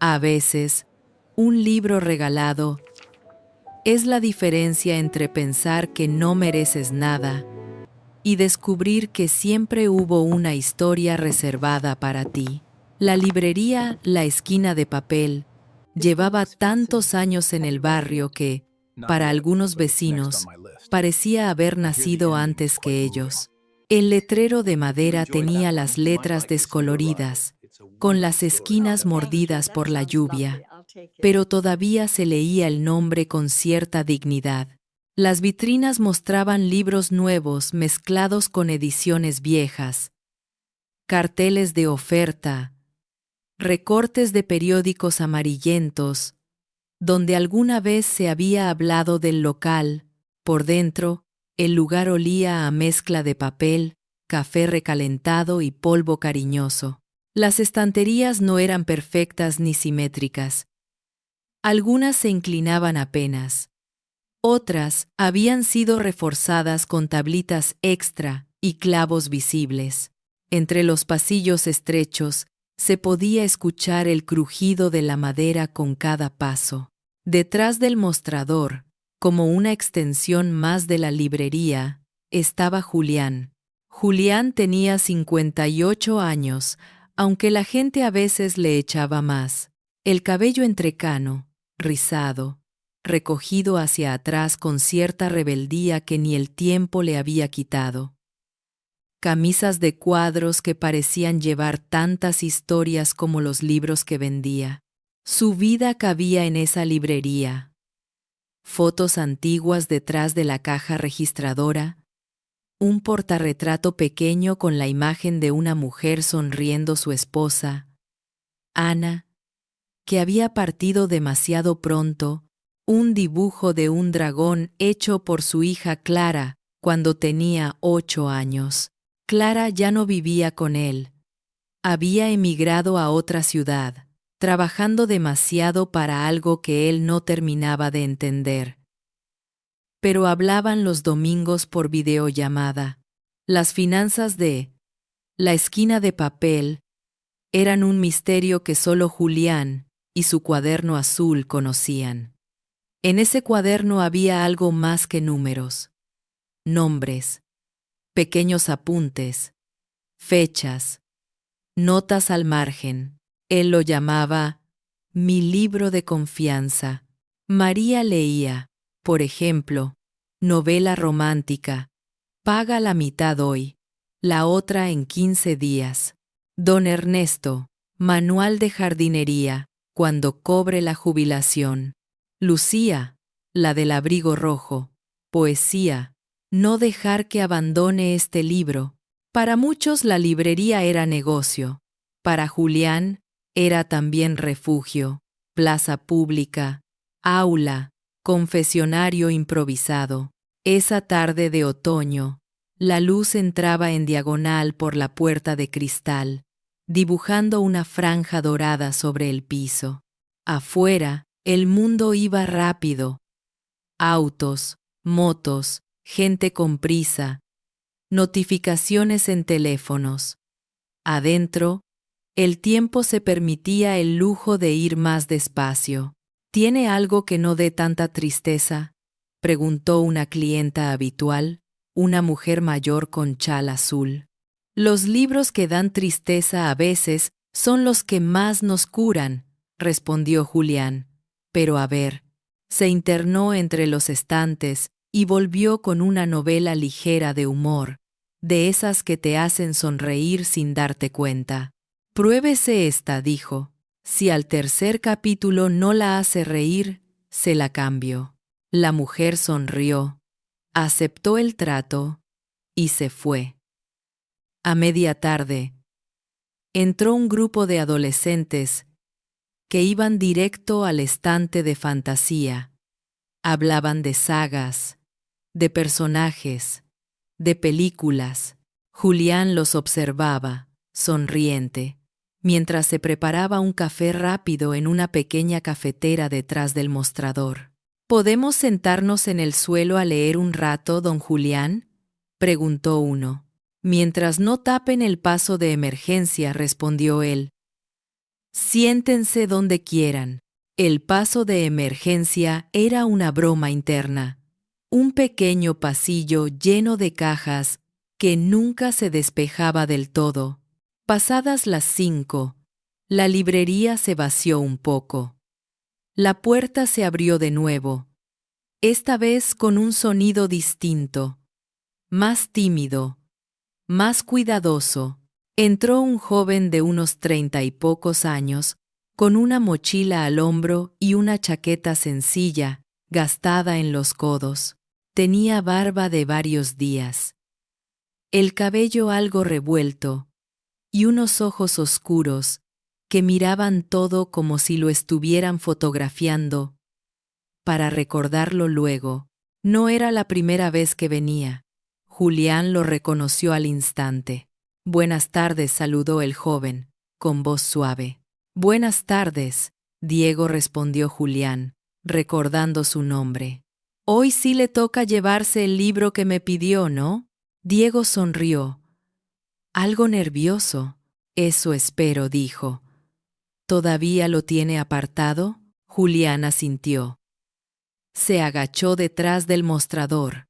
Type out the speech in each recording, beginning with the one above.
A veces, un libro regalado es la diferencia entre pensar que no mereces nada y descubrir que siempre hubo una historia reservada para ti. La librería La Esquina de Papel llevaba tantos años en el barrio que, para algunos vecinos, parecía haber nacido antes que ellos. El letrero de madera tenía las letras descoloridas, con las esquinas mordidas por la lluvia, pero todavía se leía el nombre con cierta dignidad. Las vitrinas mostraban libros nuevos mezclados con ediciones viejas, carteles de oferta, recortes de periódicos amarillentos, donde alguna vez se había hablado del local. Por dentro, el lugar olía a mezcla de papel, café recalentado y polvo cariñoso. Las estanterías no eran perfectas ni simétricas. Algunas se inclinaban apenas. Otras habían sido reforzadas con tablitas extra y clavos visibles. Entre los pasillos estrechos se podía escuchar el crujido de la madera con cada paso. Detrás del mostrador, como una extensión más de la librería, estaba Julián. Julián tenía 58 años, aunque la gente a veces le echaba más. El cabello entrecano, rizado, recogido hacia atrás con cierta rebeldía que ni el tiempo le había quitado. Camisas de cuadros que parecían llevar tantas historias como los libros que vendía. Su vida cabía en esa librería. Fotos antiguas detrás de la caja registradora, un portarretrato pequeño con la imagen de una mujer sonriendo su esposa, Ana, que había partido demasiado pronto, un dibujo de un dragón hecho por su hija Clara cuando tenía 8 años. Clara ya no vivía con él. Había emigrado a otra ciudad, trabajando demasiado para algo que él no terminaba de entender. Pero hablaban los domingos por videollamada. Las finanzas de La Esquina de Papel eran un misterio que solo Julián y su cuaderno azul conocían. En ese cuaderno había algo más que números, nombres, pequeños apuntes, fechas, notas al margen. Él lo llamaba mi libro de confianza. María leía, por ejemplo, novela romántica, paga la mitad hoy, la otra en 15 días. Don Ernesto, manual de jardinería, cuando cobre la jubilación. Lucía, la del abrigo rojo, poesía, no dejar que abandone este libro. Para muchos la librería era negocio. Para Julián era también refugio, plaza pública, aula, confesionario improvisado. Esa tarde de otoño, la luz entraba en diagonal por la puerta de cristal, dibujando una franja dorada sobre el piso. Afuera, el mundo iba rápido. Autos, motos, gente con prisa, notificaciones en teléfonos. Adentro, el tiempo se permitía el lujo de ir más despacio. ¿Tiene algo que no dé tanta tristeza?, preguntó una clienta habitual, una mujer mayor con chal azul. Los libros que dan tristeza a veces son los que más nos curan, respondió Julián. Pero a ver, se internó entre los estantes y volvió con una novela ligera de humor, de esas que te hacen sonreír sin darte cuenta. Pruébese esta, dijo. Si al tercer capítulo no la hace reír, se la cambio. La mujer sonrió, aceptó el trato y se fue. A media tarde, entró un grupo de adolescentes que iban directo al estante de fantasía. Hablaban de sagas, de personajes, de películas. Julián los observaba, sonriente, mientras se preparaba un café rápido en una pequeña cafetera detrás del mostrador. ¿Podemos sentarnos en el suelo a leer un rato, don Julián?, preguntó uno. Mientras no tapen el paso de emergencia, respondió él. Siéntense donde quieran. El paso de emergencia era una broma interna. Un pequeño pasillo lleno de cajas que nunca se despejaba del todo. Pasadas las 5, la librería se vació un poco. La puerta se abrió de nuevo, esta vez con un sonido distinto, más tímido, más cuidadoso. Entró un joven de unos 30 y pocos años, con una mochila al hombro y una chaqueta sencilla, gastada en los codos. Tenía barba de varios días, el cabello algo revuelto, y unos ojos oscuros, que miraban todo como si lo estuvieran fotografiando, para recordarlo luego. No era la primera vez que venía. Julián lo reconoció al instante. Buenas tardes, saludó el joven, con voz suave. Buenas tardes, Diego, respondió Julián, recordando su nombre. Hoy sí le toca llevarse el libro que me pidió, ¿no? Diego sonrió, algo nervioso. Eso espero, dijo. ¿Todavía lo tiene apartado? Julián asintió. Se agachó detrás del mostrador.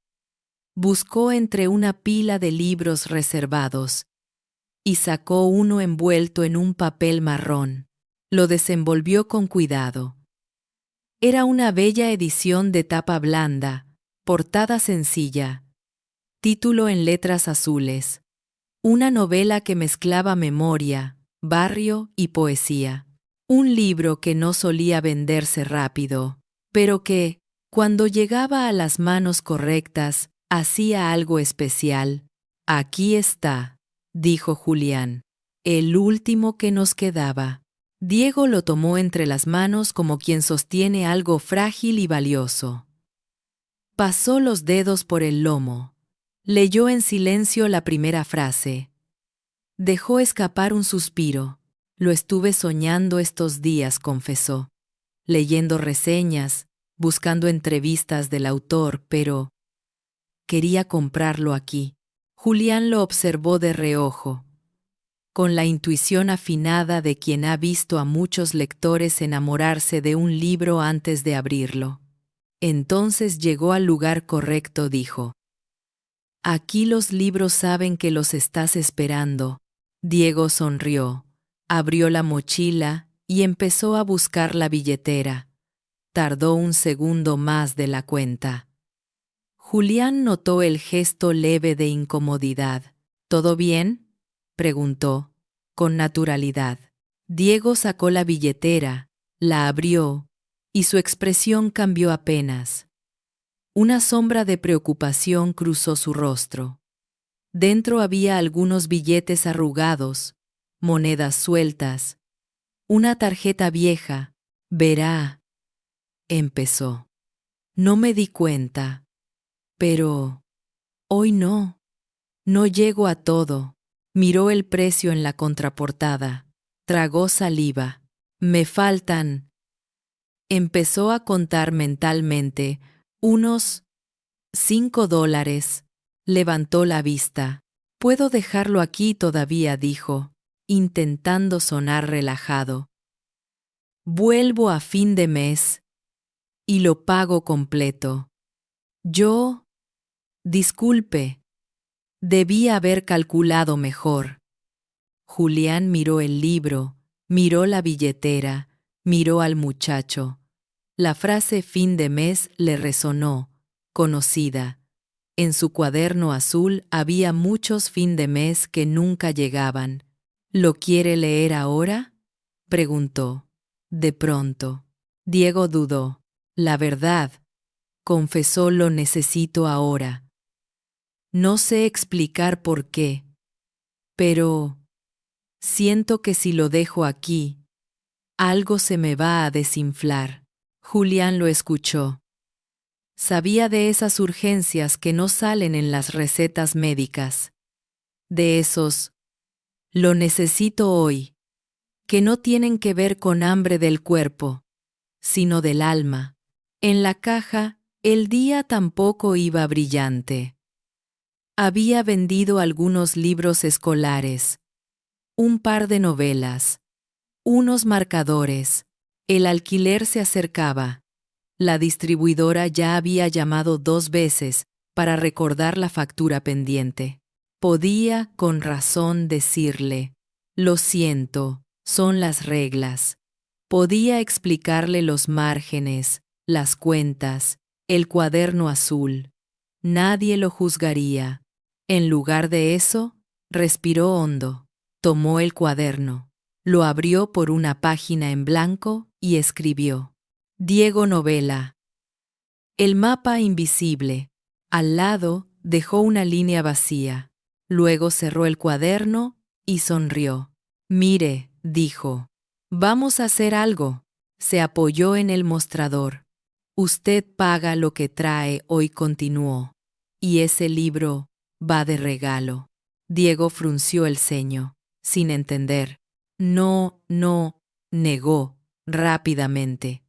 Buscó entre una pila de libros reservados y sacó uno envuelto en un papel marrón. Lo desenvolvió con cuidado. Era una bella edición de tapa blanda, portada sencilla, título en letras azules. Una novela que mezclaba memoria, barrio y poesía. Un libro que no solía venderse rápido, pero que, cuando llegaba a las manos correctas, hacía algo especial. Aquí está, dijo Julián, el último que nos quedaba. Diego lo tomó entre las manos como quien sostiene algo frágil y valioso. Pasó los dedos por el lomo. Leyó en silencio la primera frase. Dejó escapar un suspiro. Lo estuve soñando estos días, confesó. Leyendo reseñas, buscando entrevistas del autor, pero quería comprarlo aquí. Julián lo observó de reojo, con la intuición afinada de quien ha visto a muchos lectores enamorarse de un libro antes de abrirlo. Entonces llegó al lugar correcto, dijo. Aquí los libros saben que los estás esperando. Diego sonrió, abrió la mochila y empezó a buscar la billetera. Tardó un segundo más de la cuenta. Julián notó el gesto leve de incomodidad. ¿Todo bien?, preguntó, con naturalidad. Diego sacó la billetera, la abrió, y su expresión cambió apenas. Una sombra de preocupación cruzó su rostro. Dentro había algunos billetes arrugados, monedas sueltas, una tarjeta vieja. Verá, empezó. No me di cuenta, pero hoy no llego a todo. Miró el precio en la contraportada, tragó saliva. Me faltan. Empezó a contar mentalmente unos $5. Levantó la vista. Puedo dejarlo aquí todavía, dijo, intentando sonar relajado. Vuelvo a fin de mes y lo pago completo. Disculpe, debí haber calculado mejor. Julián miró el libro, miró la billetera, miró al muchacho. La frase fin de mes le resonó, conocida. En su cuaderno azul había muchos fin de mes que nunca llegaban. ¿Lo quiere leer ahora?, preguntó. De pronto. Diego dudó. La verdad, confesó, lo necesito ahora. No sé explicar por qué, pero siento que si lo dejo aquí, algo se me va a desinflar. Julián lo escuchó. Sabía de esas urgencias que no salen en las recetas médicas. De esos, lo necesito hoy, que no tienen que ver con hambre del cuerpo, sino del alma. En la caja, el día tampoco iba brillante. Había vendido algunos libros escolares, un par de novelas, Unos marcadores. El alquiler se acercaba. La distribuidora ya había llamado 2 veces para recordar la factura pendiente. Podía, con razón, decirle: «Lo siento, son las reglas». Podía explicarle los márgenes, las cuentas, el cuaderno azul. Nadie lo juzgaría. En lugar de eso, respiró hondo, tomó el cuaderno, lo abrió por una página en blanco y escribió: Diego Novela. El mapa invisible. Al lado dejó una línea vacía. Luego cerró el cuaderno y sonrió. «Mire», dijo, «vamos a hacer algo». Se apoyó en el mostrador. «Usted paga lo que trae hoy», continuó. «Y ese libro va de regalo». Diego frunció el ceño, sin entender. «No, no», negó rápidamente.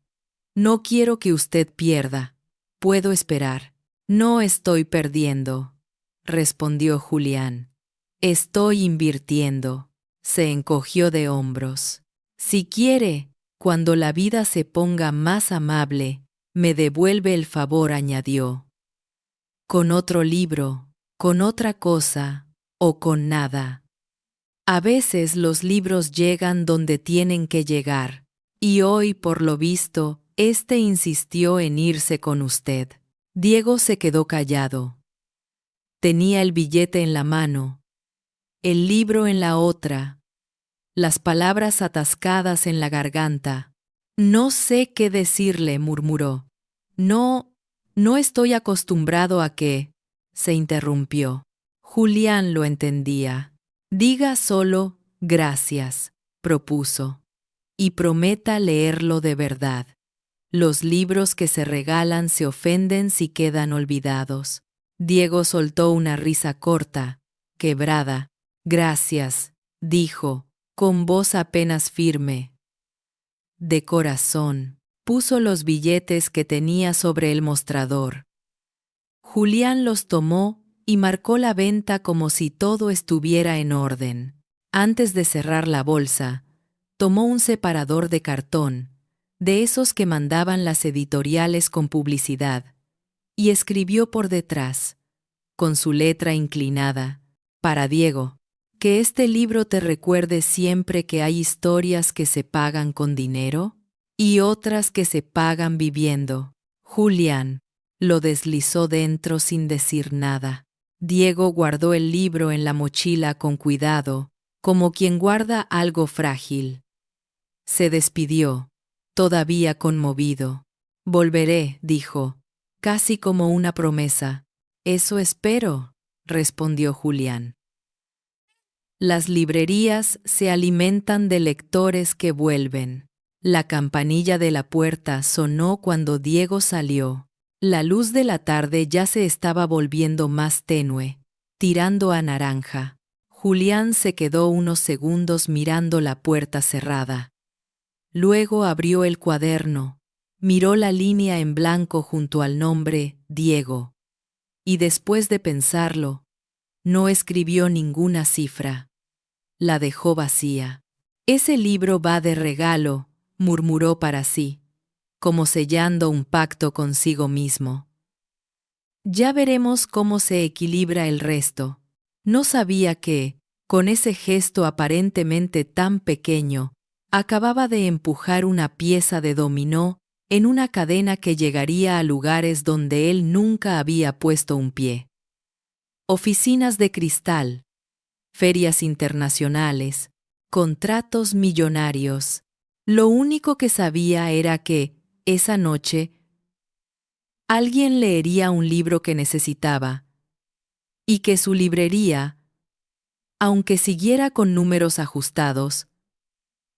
«No quiero que usted pierda. Puedo esperar». «No estoy perdiendo», respondió Julián. «Estoy invirtiendo». Se encogió de hombros. «Si quiere, cuando la vida se ponga más amable, me devuelve el favor», añadió. «Con otro libro, con otra cosa o con nada». A veces los libros llegan donde tienen que llegar, y hoy, por lo visto, este insistió en irse con usted. Diego se quedó callado. Tenía el billete en la mano, el libro en la otra, las palabras atascadas en la garganta. «No sé qué decirle», murmuró. No estoy acostumbrado a que», se interrumpió. Julián lo entendía. «Diga solo gracias», propuso, «y prometa leerlo de verdad. Los libros que se regalan se ofenden si quedan olvidados». Diego soltó una risa corta, quebrada. «Gracias», dijo, con voz apenas firme. De corazón, puso los billetes que tenía sobre el mostrador. Julián los tomó y marcó la venta como si todo estuviera en orden. Antes de cerrar la bolsa, tomó un separador de cartón, de esos que mandaban las editoriales con publicidad, y escribió por detrás, con su letra inclinada: «Para Diego, que este libro te recuerde siempre que hay historias que se pagan con dinero y otras que se pagan viviendo». Julián lo deslizó dentro sin decir nada. Diego guardó el libro en la mochila con cuidado, como quien guarda algo frágil. Se despidió, todavía conmovido. «Volveré», dijo, casi como una promesa. «Eso espero», respondió Julián. Las librerías se alimentan de lectores que vuelven. La campanilla de la puerta sonó cuando Diego salió. La luz de la tarde ya se estaba volviendo más tenue, tirando a naranja. Julián se quedó unos segundos mirando la puerta cerrada. Luego abrió el cuaderno, miró la línea en blanco junto al nombre Diego, y después de pensarlo, no escribió ninguna cifra. La dejó vacía. «Ese libro va de regalo», murmuró para sí, como sellando un pacto consigo mismo. «Ya veremos cómo se equilibra el resto». No sabía que, con ese gesto aparentemente tan pequeño, acababa de empujar una pieza de dominó en una cadena que llegaría a lugares donde él nunca había puesto un pie. Oficinas de cristal, ferias internacionales, contratos millonarios. Lo único que sabía era que, esa noche, alguien leería un libro que necesitaba, y que su librería, aunque siguiera con números ajustados,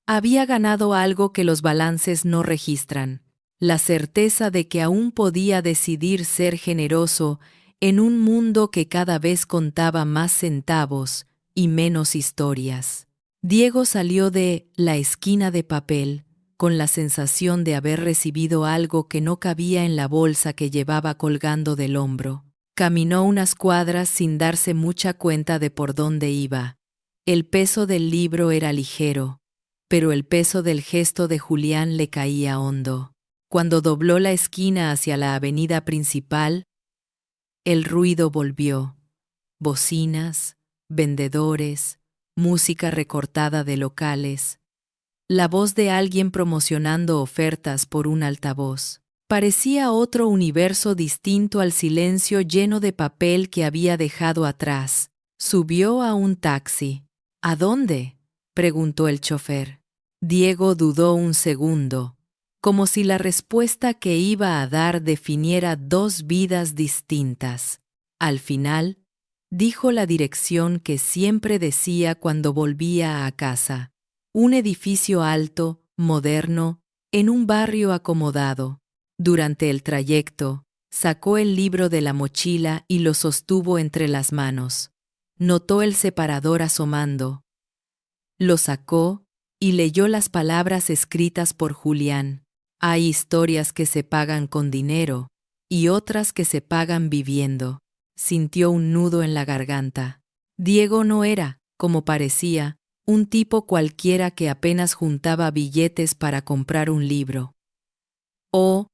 había ganado algo que los balances no registran: la certeza de que aún podía decidir ser generoso en un mundo que cada vez contaba más centavos y menos historias. Diego salió de la esquina de papel con la sensación de haber recibido algo que no cabía en la bolsa que llevaba colgando del hombro. Caminó unas cuadras sin darse mucha cuenta de por dónde iba. El peso del libro era ligero, pero el peso del gesto de Julián le caía hondo. Cuando dobló la esquina hacia la avenida principal, el ruido volvió. Bocinas, vendedores, música recortada de locales, la voz de alguien promocionando ofertas por un altavoz. Parecía otro universo distinto al silencio lleno de papel que había dejado atrás. Subió a un taxi. ¿A dónde?, preguntó el chofer. Diego dudó un segundo, como si la respuesta que iba a dar definiera dos vidas distintas. Al final, dijo la dirección que siempre decía cuando volvía a casa. Un edificio alto, moderno, en un barrio acomodado. Durante el trayecto, sacó el libro de la mochila y lo sostuvo entre las manos. Notó el separador asomando. Lo sacó y leyó las palabras escritas por Julián. Hay historias que se pagan con dinero y otras que se pagan viviendo. Sintió un nudo en la garganta. Diego no era, como parecía, un tipo cualquiera que apenas juntaba billetes para comprar un libro. O,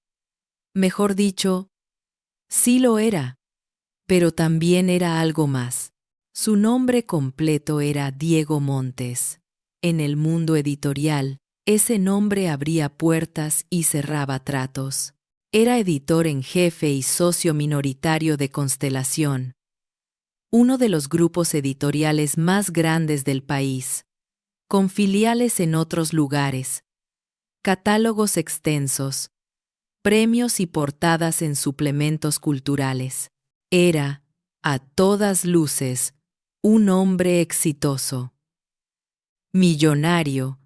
mejor dicho, sí lo era, pero también era algo más. Su nombre completo era Diego Montes. En el mundo editorial, ese nombre abría puertas y cerraba tratos. Era editor en jefe y socio minoritario de Constelación, uno de los grupos editoriales más grandes del país, con filiales en otros lugares, catálogos extensos, premios y portadas en suplementos culturales. Era, a todas luces, un hombre exitoso. Millonario.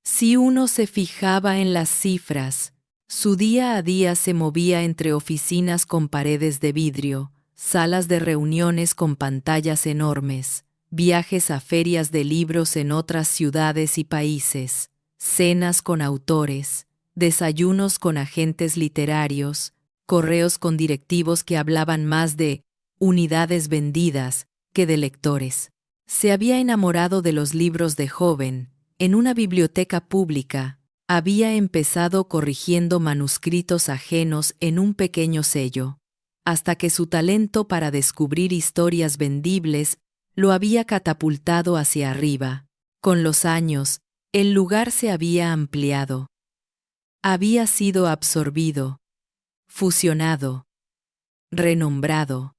Si uno se fijaba en las cifras, su día a día se movía entre oficinas con paredes de vidrio, salas de reuniones con pantallas enormes, viajes a ferias de libros en otras ciudades y países, cenas con autores, desayunos con agentes literarios, correos con directivos que hablaban más de unidades vendidas que de lectores. Se había enamorado de los libros de joven. En una biblioteca pública, había empezado corrigiendo manuscritos ajenos en un pequeño sello, hasta que su talento para descubrir historias vendibles lo había catapultado hacia arriba. Con los años, el lugar se había ampliado. Había sido absorbido, fusionado, renombrado.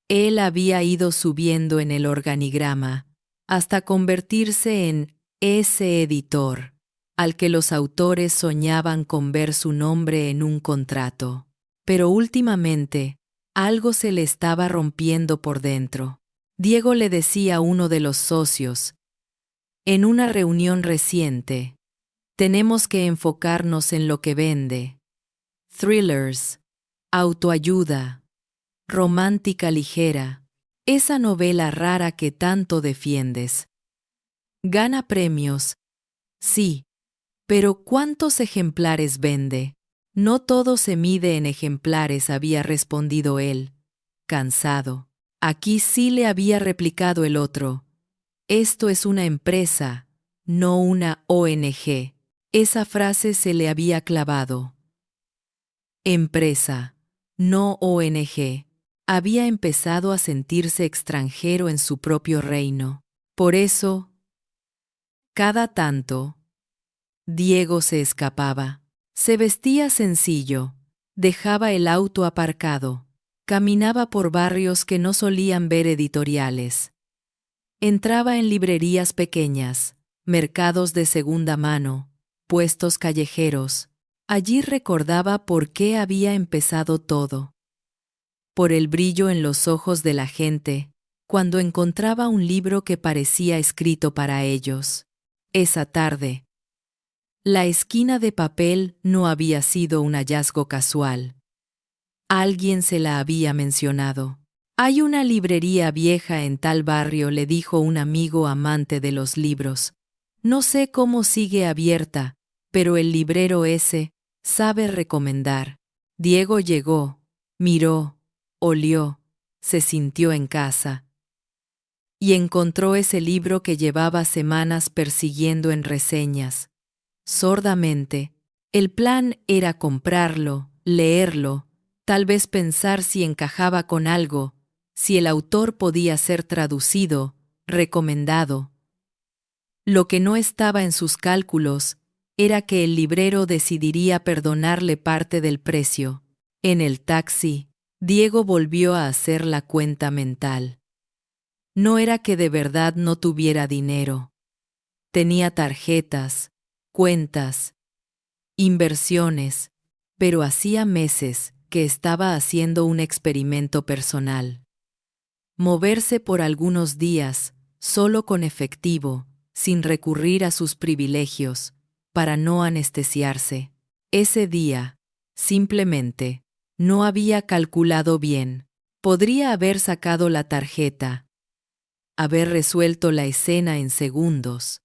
Él había ido subiendo en el organigrama, hasta convertirse en ese editor, al que los autores soñaban con ver su nombre en un contrato. Pero últimamente, algo se le estaba rompiendo por dentro. Diego le decía a uno de los socios, en una reunión reciente, tenemos que enfocarnos en lo que vende. Thrillers, autoayuda, romántica ligera, esa novela rara que tanto defiendes. Gana premios, sí, pero ¿cuántos ejemplares vende? No todo se mide en ejemplares, había respondido él, cansado. Aquí sí le había replicado el otro. Esto es una empresa, no una ONG. Esa frase se le había clavado. Empresa, no ONG. Había empezado a sentirse extranjero en su propio reino. Por eso, cada tanto, Diego se escapaba. Se vestía sencillo, dejaba el auto aparcado, caminaba por barrios que no solían ver editoriales. Entraba en librerías pequeñas, mercados de segunda mano, puestos callejeros. Allí recordaba por qué había empezado todo. Por el brillo en los ojos de la gente, cuando encontraba un libro que parecía escrito para ellos. Esa tarde, la esquina de papel no había sido un hallazgo casual. Alguien se la había mencionado. Hay una librería vieja en tal barrio, le dijo un amigo amante de los libros. No sé cómo sigue abierta, pero el librero ese sabe recomendar. Diego llegó, miró, olió, se sintió en casa. y encontró ese libro que llevaba semanas persiguiendo en reseñas. Sordamente. El plan era comprarlo, leerlo, tal vez pensar si encajaba con algo, si el autor podía ser traducido, recomendado. Lo que no estaba en sus cálculos era que el librero decidiría perdonarle parte del precio. En el taxi, Diego volvió a hacer la cuenta mental. No era que de verdad no tuviera dinero. Tenía tarjetas, cuentas, inversiones, pero hacía meses que estaba haciendo un experimento personal. Moverse por algunos días, solo con efectivo, sin recurrir a sus privilegios, para no anestesiarse. Ese día, simplemente, no había calculado bien. Podría haber sacado la tarjeta, haber resuelto la escena en segundos,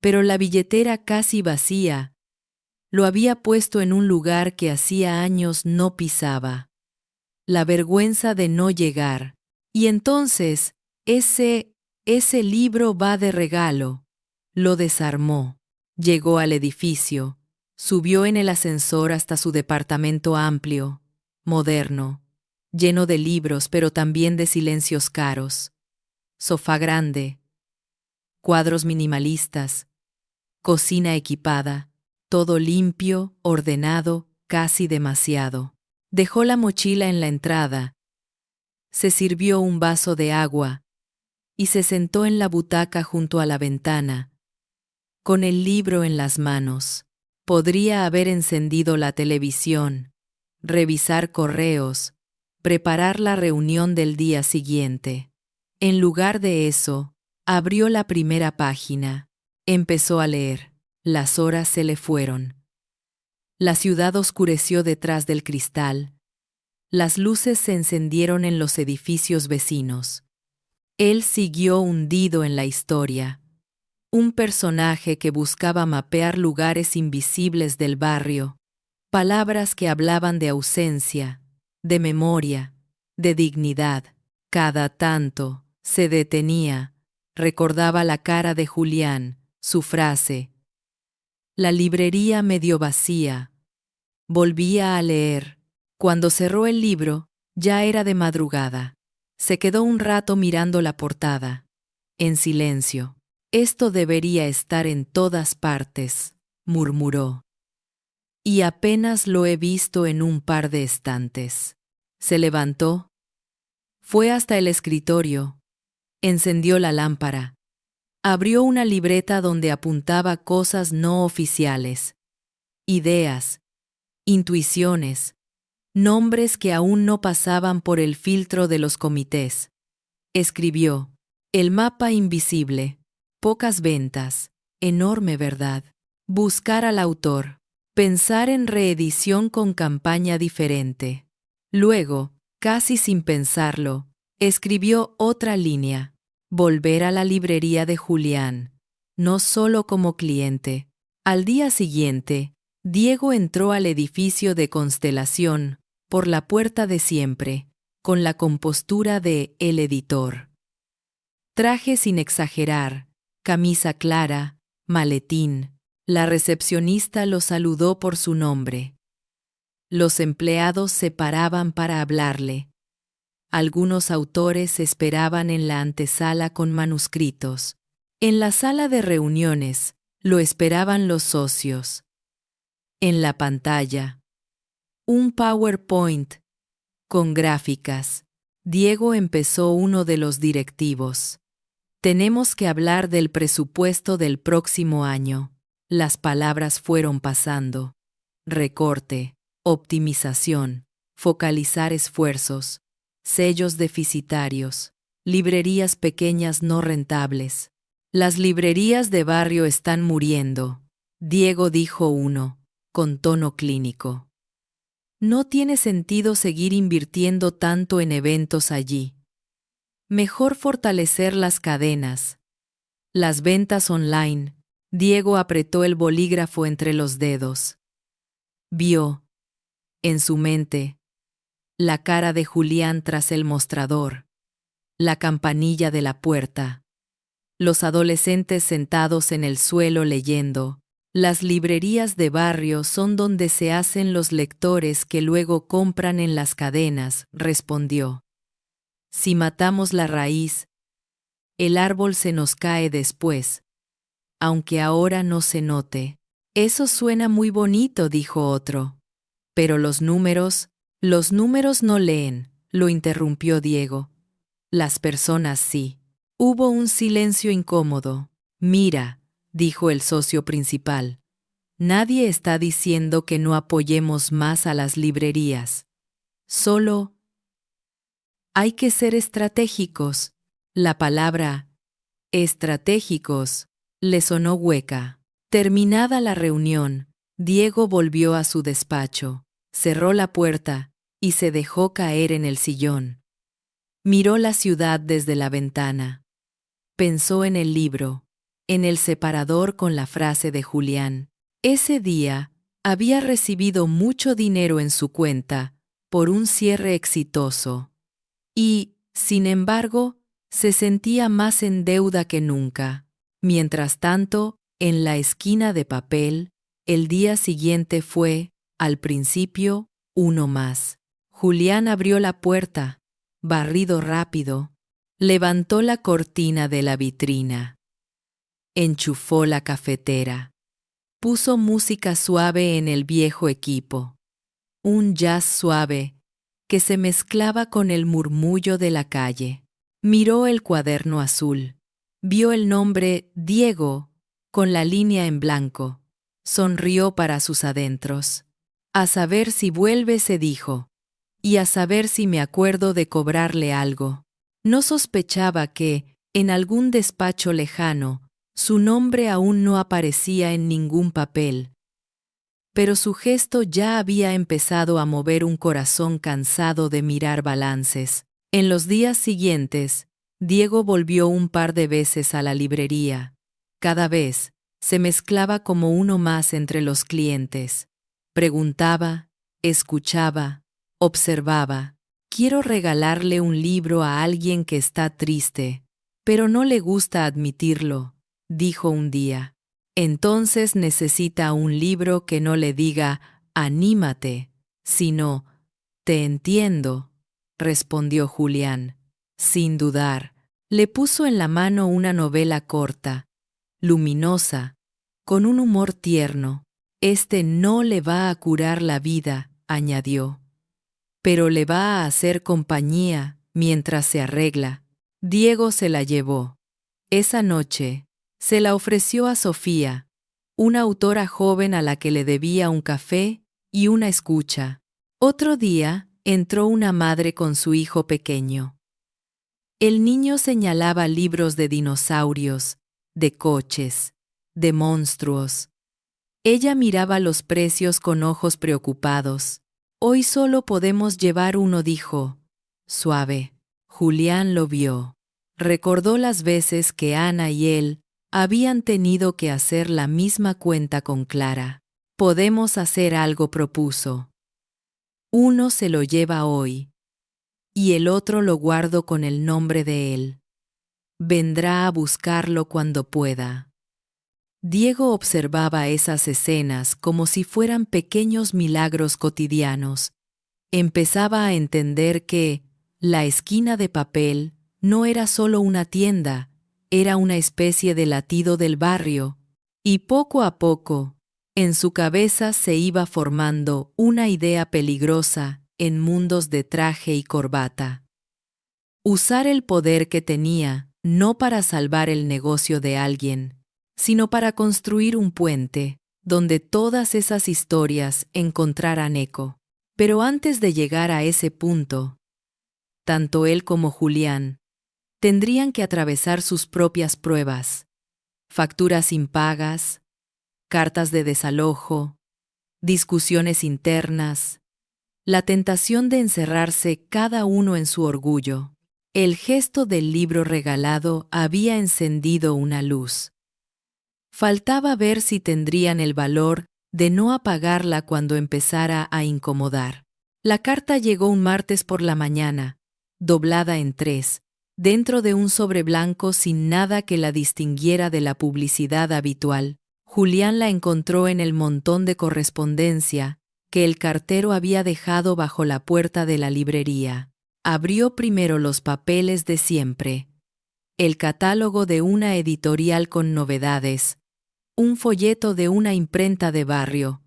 pero la billetera casi vacía lo había puesto en un lugar que hacía años no pisaba. La vergüenza de no llegar. Y entonces, ese libro va de regalo. Lo desarmó. Llegó al edificio. Subió en el ascensor hasta su departamento amplio, moderno, lleno de libros pero también de silencios caros. Sofá grande, cuadros minimalistas, cocina equipada, todo limpio, ordenado, casi demasiado. Dejó la mochila en la entrada, se sirvió un vaso de agua y se sentó en la butaca junto a la ventana, con el libro en las manos. Podría haber encendido la televisión, revisar correos, preparar la reunión del día siguiente. En lugar de eso, abrió la primera página. Empezó a leer. Las horas se le fueron. La ciudad oscureció detrás del cristal. Las luces se encendieron en los edificios vecinos. Él siguió hundido en la historia. Un personaje que buscaba mapear lugares invisibles del barrio. Palabras que hablaban de ausencia, de memoria, de dignidad. Cada tanto, se detenía, recordaba la cara de Julián, su frase. La librería medio vacía. Volvía a leer. Cuando cerró el libro, ya era de madrugada. Se quedó un rato mirando la portada. En silencio. Esto debería estar en todas partes, murmuró. Y apenas lo he visto en un par de estantes. Se levantó. Fue hasta el escritorio. Encendió la lámpara. Abrió una libreta donde apuntaba cosas no oficiales. Ideas, intuiciones, nombres que aún no pasaban por el filtro de los comités. Escribió: el mapa invisible, pocas ventas, enorme verdad. Buscar al autor, pensar en reedición con campaña diferente. Luego, casi sin pensarlo, escribió otra línea: volver a la librería de Julián, no solo como cliente. Al día siguiente, Diego entró al edificio de Constelación, por la puerta de siempre, con la compostura de El editor. Traje sin exagerar, camisa clara, maletín. La recepcionista lo saludó por su nombre. Los empleados se paraban para hablarle. Algunos autores esperaban en la antesala con manuscritos. En la sala de reuniones, lo esperaban los socios. En la pantalla, un PowerPoint con gráficas. Diego empezó uno de los directivos. Tenemos que hablar del presupuesto del próximo año. Las palabras fueron pasando. Recorte, optimización, focalizar esfuerzos, sellos deficitarios, librerías pequeñas no rentables. Las librerías de barrio están muriendo, Diego dijo uno, con tono clínico. No tiene sentido seguir invirtiendo tanto en eventos allí. Mejor fortalecer las cadenas. Las ventas online. Diego apretó el bolígrafo entre los dedos. Vio, en su mente, la cara de Julián tras el mostrador. la campanilla de la puerta. Los adolescentes sentados en el suelo leyendo. Las librerías de barrio son donde se hacen los lectores que luego compran en las cadenas, respondió. Si matamos la raíz, el árbol se nos cae después, aunque ahora no se note. Eso suena muy bonito, dijo otro. Pero los números no leen, lo interrumpió Diego. Las personas sí. Hubo un silencio incómodo. Mira, dijo el socio principal. Nadie está diciendo que no apoyemos más a las librerías. Solo hay que ser estratégicos. La palabra estratégicos le sonó hueca. Terminada la reunión, Diego volvió a su despacho, cerró la puerta y se dejó caer en el sillón. Miró la ciudad desde la ventana. Pensó en el libro, en el separador con la frase de Julián. Ese día había recibido mucho dinero en su cuenta por un cierre exitoso y, sin embargo, se sentía más en deuda que nunca. Mientras tanto, en la esquina de papel, el día siguiente fue, al principio, uno más. Julián abrió la puerta, barrido rápido, levantó la cortina de la vitrina, enchufó la cafetera, puso música suave en el viejo equipo, un jazz suave que se mezclaba con el murmullo de la calle. Miró el cuaderno azul, vio el nombre Diego con la línea en blanco, sonrió para sus adentros. A saber si vuelve, se dijo, y a saber si me acuerdo de cobrarle algo. No sospechaba que, en algún despacho lejano, su nombre aún no aparecía en ningún papel. Pero su gesto ya había empezado a mover un corazón cansado de mirar balances. En los días siguientes, Diego volvió un par de veces a la librería. Cada vez, se mezclaba como uno más entre los clientes. Preguntaba, escuchaba, observaba. Quiero regalarle un libro a alguien que está triste, pero no le gusta admitirlo, dijo un día. Entonces necesita un libro que no le diga, anímate, sino, te entiendo, respondió Julián. Sin dudar, le puso en la mano una novela corta, luminosa, con un humor tierno. Este no le va a curar la vida, añadió, pero le va a hacer compañía mientras se arregla. Diego se la llevó. Esa noche, se la ofreció a Sofía, una autora joven a la que le debía un café y una escucha. Otro día, entró una madre con su hijo pequeño. El niño señalaba libros de dinosaurios, de coches, de monstruos. Ella miraba los precios con ojos preocupados. Hoy solo podemos llevar uno, dijo. Suave. Julián lo vio. Recordó las veces que Ana y él habían tenido que hacer la misma cuenta con Clara. Podemos hacer algo, propuso. Uno se lo lleva hoy, y el otro lo guardo con el nombre de él. Vendrá a buscarlo cuando pueda. Diego observaba esas escenas como si fueran pequeños milagros cotidianos. Empezaba a entender que la esquina de papel no era solo una tienda, era una especie de latido del barrio, y poco a poco, en su cabeza se iba formando una idea peligrosa en mundos de traje y corbata. Usar el poder que tenía no para salvar el negocio de alguien, sino para construir un puente donde todas esas historias encontraran eco. Pero antes de llegar a ese punto, tanto él como Julián tendrían que atravesar sus propias pruebas, facturas impagas, cartas de desalojo, discusiones internas, la tentación de encerrarse cada uno en su orgullo. El gesto del libro regalado había encendido una luz. Faltaba ver si tendrían el valor de no apagarla cuando empezara a incomodar. La carta llegó un martes por la mañana, doblada en 3, dentro de un sobre blanco sin nada que la distinguiera de la publicidad habitual. Julián la encontró en el montón de correspondencia que el cartero había dejado bajo la puerta de la librería. Abrió primero los papeles de siempre, el catálogo de una editorial con novedades, un folleto de una imprenta de barrio,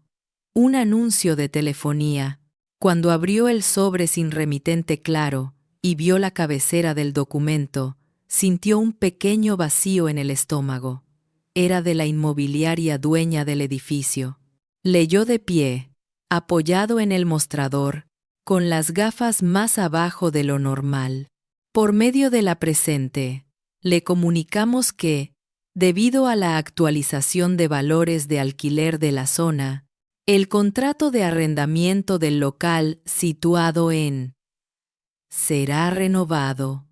un anuncio de telefonía. Cuando abrió el sobre sin remitente claro y vio la cabecera del documento, sintió un pequeño vacío en el estómago. Era de la inmobiliaria dueña del edificio. Leyó de pie, apoyado en el mostrador, con las gafas más abajo de lo normal. Por medio de la presente, le comunicamos que, debido a la actualización de valores de alquiler de la zona, el contrato de arrendamiento del local situado en será renovado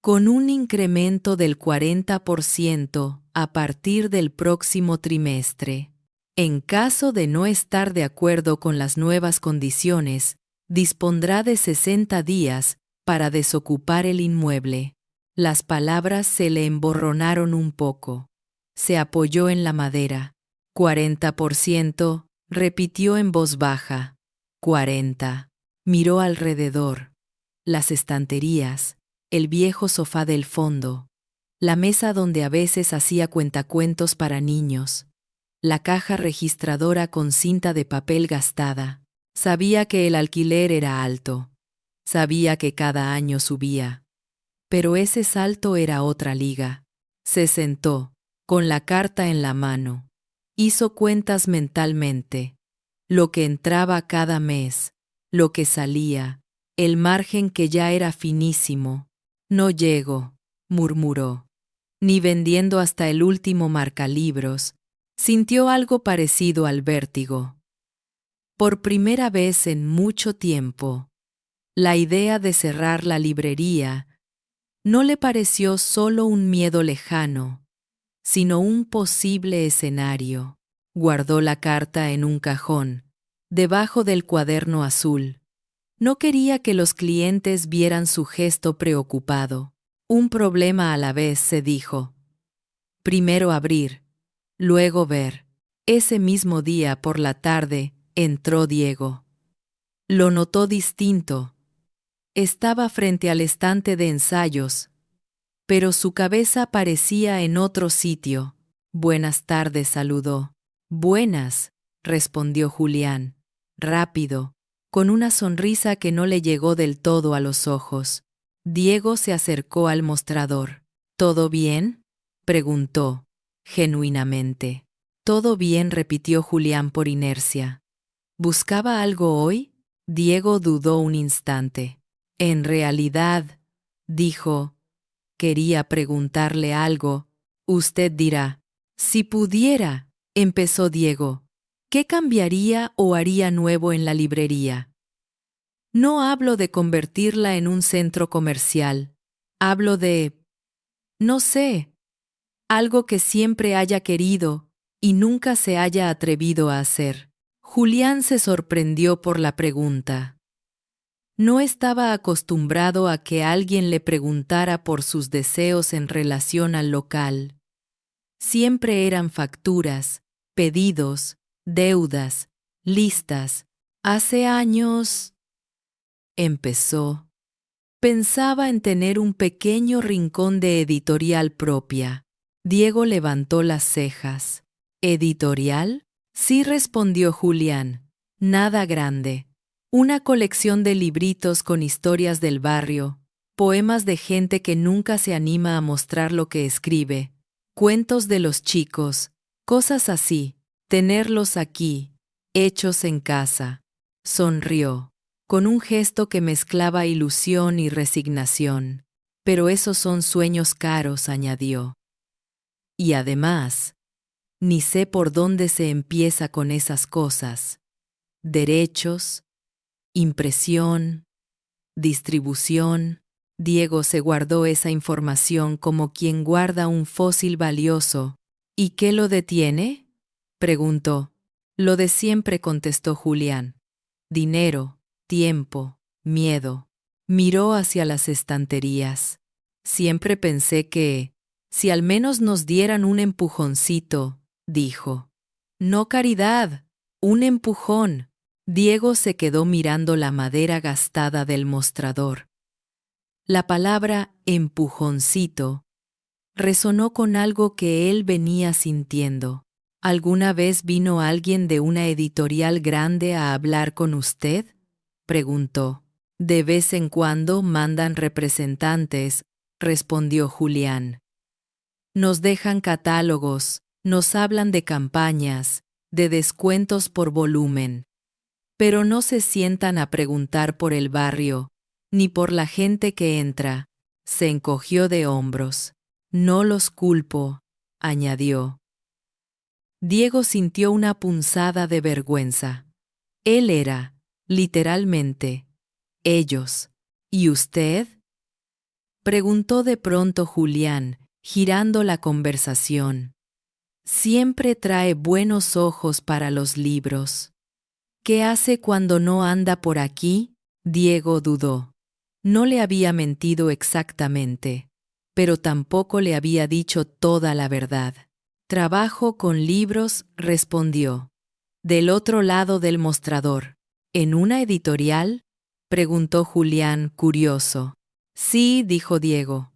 con un incremento del 40% a partir del próximo trimestre. En caso de no estar de acuerdo con las nuevas condiciones, dispondrá de 60 días para desocupar el inmueble. Las palabras se le emborronaron un poco. Se apoyó en la madera. 40%, repitió en voz baja. 40. Miró alrededor. Las estanterías, el viejo sofá del fondo, la mesa donde a veces hacía cuentacuentos para niños, la caja registradora con cinta de papel gastada. Sabía que el alquiler era alto. Sabía que cada año subía. Pero ese salto era otra liga. Se sentó, con la carta en la mano. Hizo cuentas mentalmente. Lo que entraba cada mes, lo que salía, el margen que ya era finísimo. No llego, murmuró. Ni vendiendo hasta el último marcalibros. Sintió algo parecido al vértigo. Por primera vez en mucho tiempo, la idea de cerrar la librería no le pareció solo un miedo lejano, sino un posible escenario. Guardó la carta en un cajón, debajo del cuaderno azul. No quería que los clientes vieran su gesto preocupado. Un problema a la vez, se dijo. Primero abrir, luego ver. Ese mismo día por la tarde entró Diego. Lo notó distinto. Estaba frente al estante de ensayos, pero su cabeza parecía en otro sitio. Buenas tardes, saludó. Buenas, respondió Julián, rápido, con una sonrisa que no le llegó del todo a los ojos. Diego se acercó al mostrador. ¿Todo bien?, preguntó, genuinamente. Todo bien, repitió Julián por inercia. ¿Buscaba algo hoy? Diego dudó un instante. En realidad, dijo, quería preguntarle algo. Usted dirá, si pudiera, empezó Diego, ¿qué cambiaría o haría nuevo en la librería? No hablo de convertirla en un centro comercial. Hablo de, no sé, algo que siempre haya querido y nunca se haya atrevido a hacer. Julián se sorprendió por la pregunta. No estaba acostumbrado a que alguien le preguntara por sus deseos en relación al local. Siempre eran facturas, pedidos, deudas, listas. Hace años, empezó. Pensaba en tener un pequeño rincón de editorial propia. Diego levantó las cejas. ¿Editorial? Sí, respondió Julián. Nada grande. Una colección de libritos con historias del barrio, poemas de gente que nunca se anima a mostrar lo que escribe, cuentos de los chicos, cosas así. Tenerlos aquí, hechos en casa. Sonrió, con un gesto que mezclaba ilusión y resignación. Pero esos son sueños caros, añadió. Y además, ni sé por dónde se empieza con esas cosas. Derechos, impresión, distribución. Diego se guardó esa información como quien guarda un fósil valioso. ¿Y qué lo detiene?, preguntó. Lo de siempre, contestó Julián. Dinero, tiempo, miedo. Miró hacia las estanterías. Siempre pensé que, si al menos nos dieran un empujoncito, dijo. No caridad, un empujón. Diego se quedó mirando la madera gastada del mostrador. La palabra empujoncito resonó con algo que él venía sintiendo. ¿Alguna vez vino alguien de una editorial grande a hablar con usted?, preguntó. De vez en cuando mandan representantes, respondió Julián. Nos dejan catálogos, nos hablan de campañas, de descuentos por volumen. Pero no se sientan a preguntar por el barrio, ni por la gente que entra. Se encogió de hombros. No los culpo, añadió. Diego sintió una punzada de vergüenza. Él era, literalmente, ellos. ¿Y usted?, preguntó de pronto Julián, girando la conversación. Siempre trae buenos ojos para los libros. ¿Qué hace cuando no anda por aquí? Diego dudó. No le había mentido exactamente, pero tampoco le había dicho toda la verdad. Trabajo con libros, respondió. Del otro lado del mostrador. ¿En una editorial?, preguntó Julián, curioso. Sí, dijo Diego.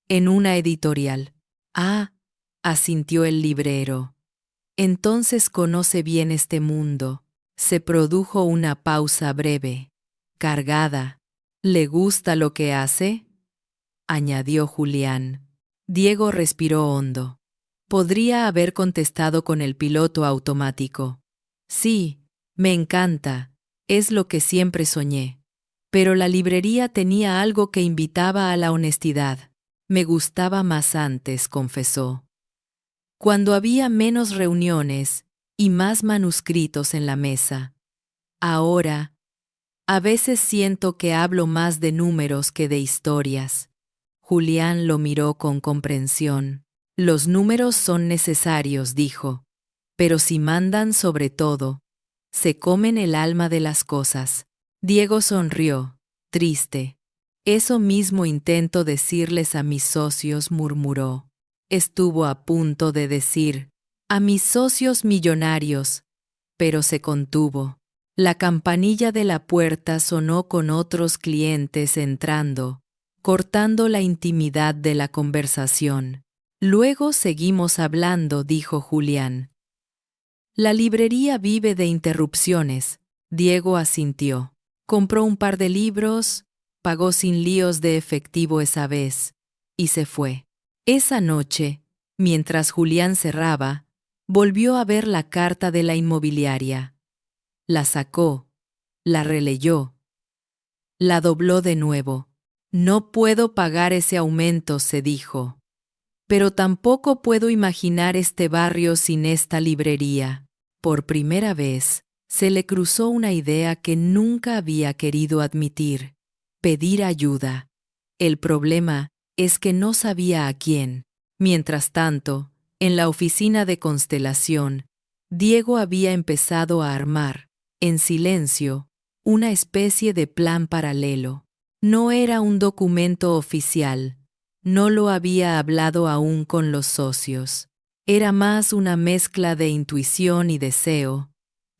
En una editorial. Ah, asintió el librero. Entonces conoce bien este mundo. Se produjo una pausa breve, cargada. ¿Le gusta lo que hace?, añadió Julián. Diego respiró hondo. Podría haber contestado con el piloto automático. Sí, me encanta, es lo que siempre soñé. Pero la librería tenía algo que invitaba a la honestidad. Me gustaba más antes, confesó. Cuando había menos reuniones y más manuscritos en la mesa. Ahora, a veces siento que hablo más de números que de historias. Julián lo miró con comprensión. Los números son necesarios, dijo, pero si mandan sobre todo, se comen el alma de las cosas. Diego sonrió, triste. Eso mismo intento decirles a mis socios, murmuró. Estuvo a punto de decir, a mis socios millonarios, pero se contuvo. La campanilla de la puerta sonó con otros clientes entrando, cortando la intimidad de la conversación. Luego seguimos hablando, dijo Julián. La librería vive de interrupciones. Diego asintió. Compró un par de libros, pagó sin líos de efectivo esa vez, y se fue. Esa noche, mientras Julián cerraba, volvió a ver la carta de la inmobiliaria. La sacó, la releyó, la dobló de nuevo. No puedo pagar ese aumento, se dijo. Pero tampoco puedo imaginar este barrio sin esta librería. Por primera vez, se le cruzó una idea que nunca había querido admitir: pedir ayuda. El problema es que no sabía a quién. Mientras tanto, en la oficina de Constelación, Diego había empezado a armar, en silencio, una especie de plan paralelo. No era un documento oficial. No lo había hablado aún con los socios. Era más una mezcla de intuición y deseo,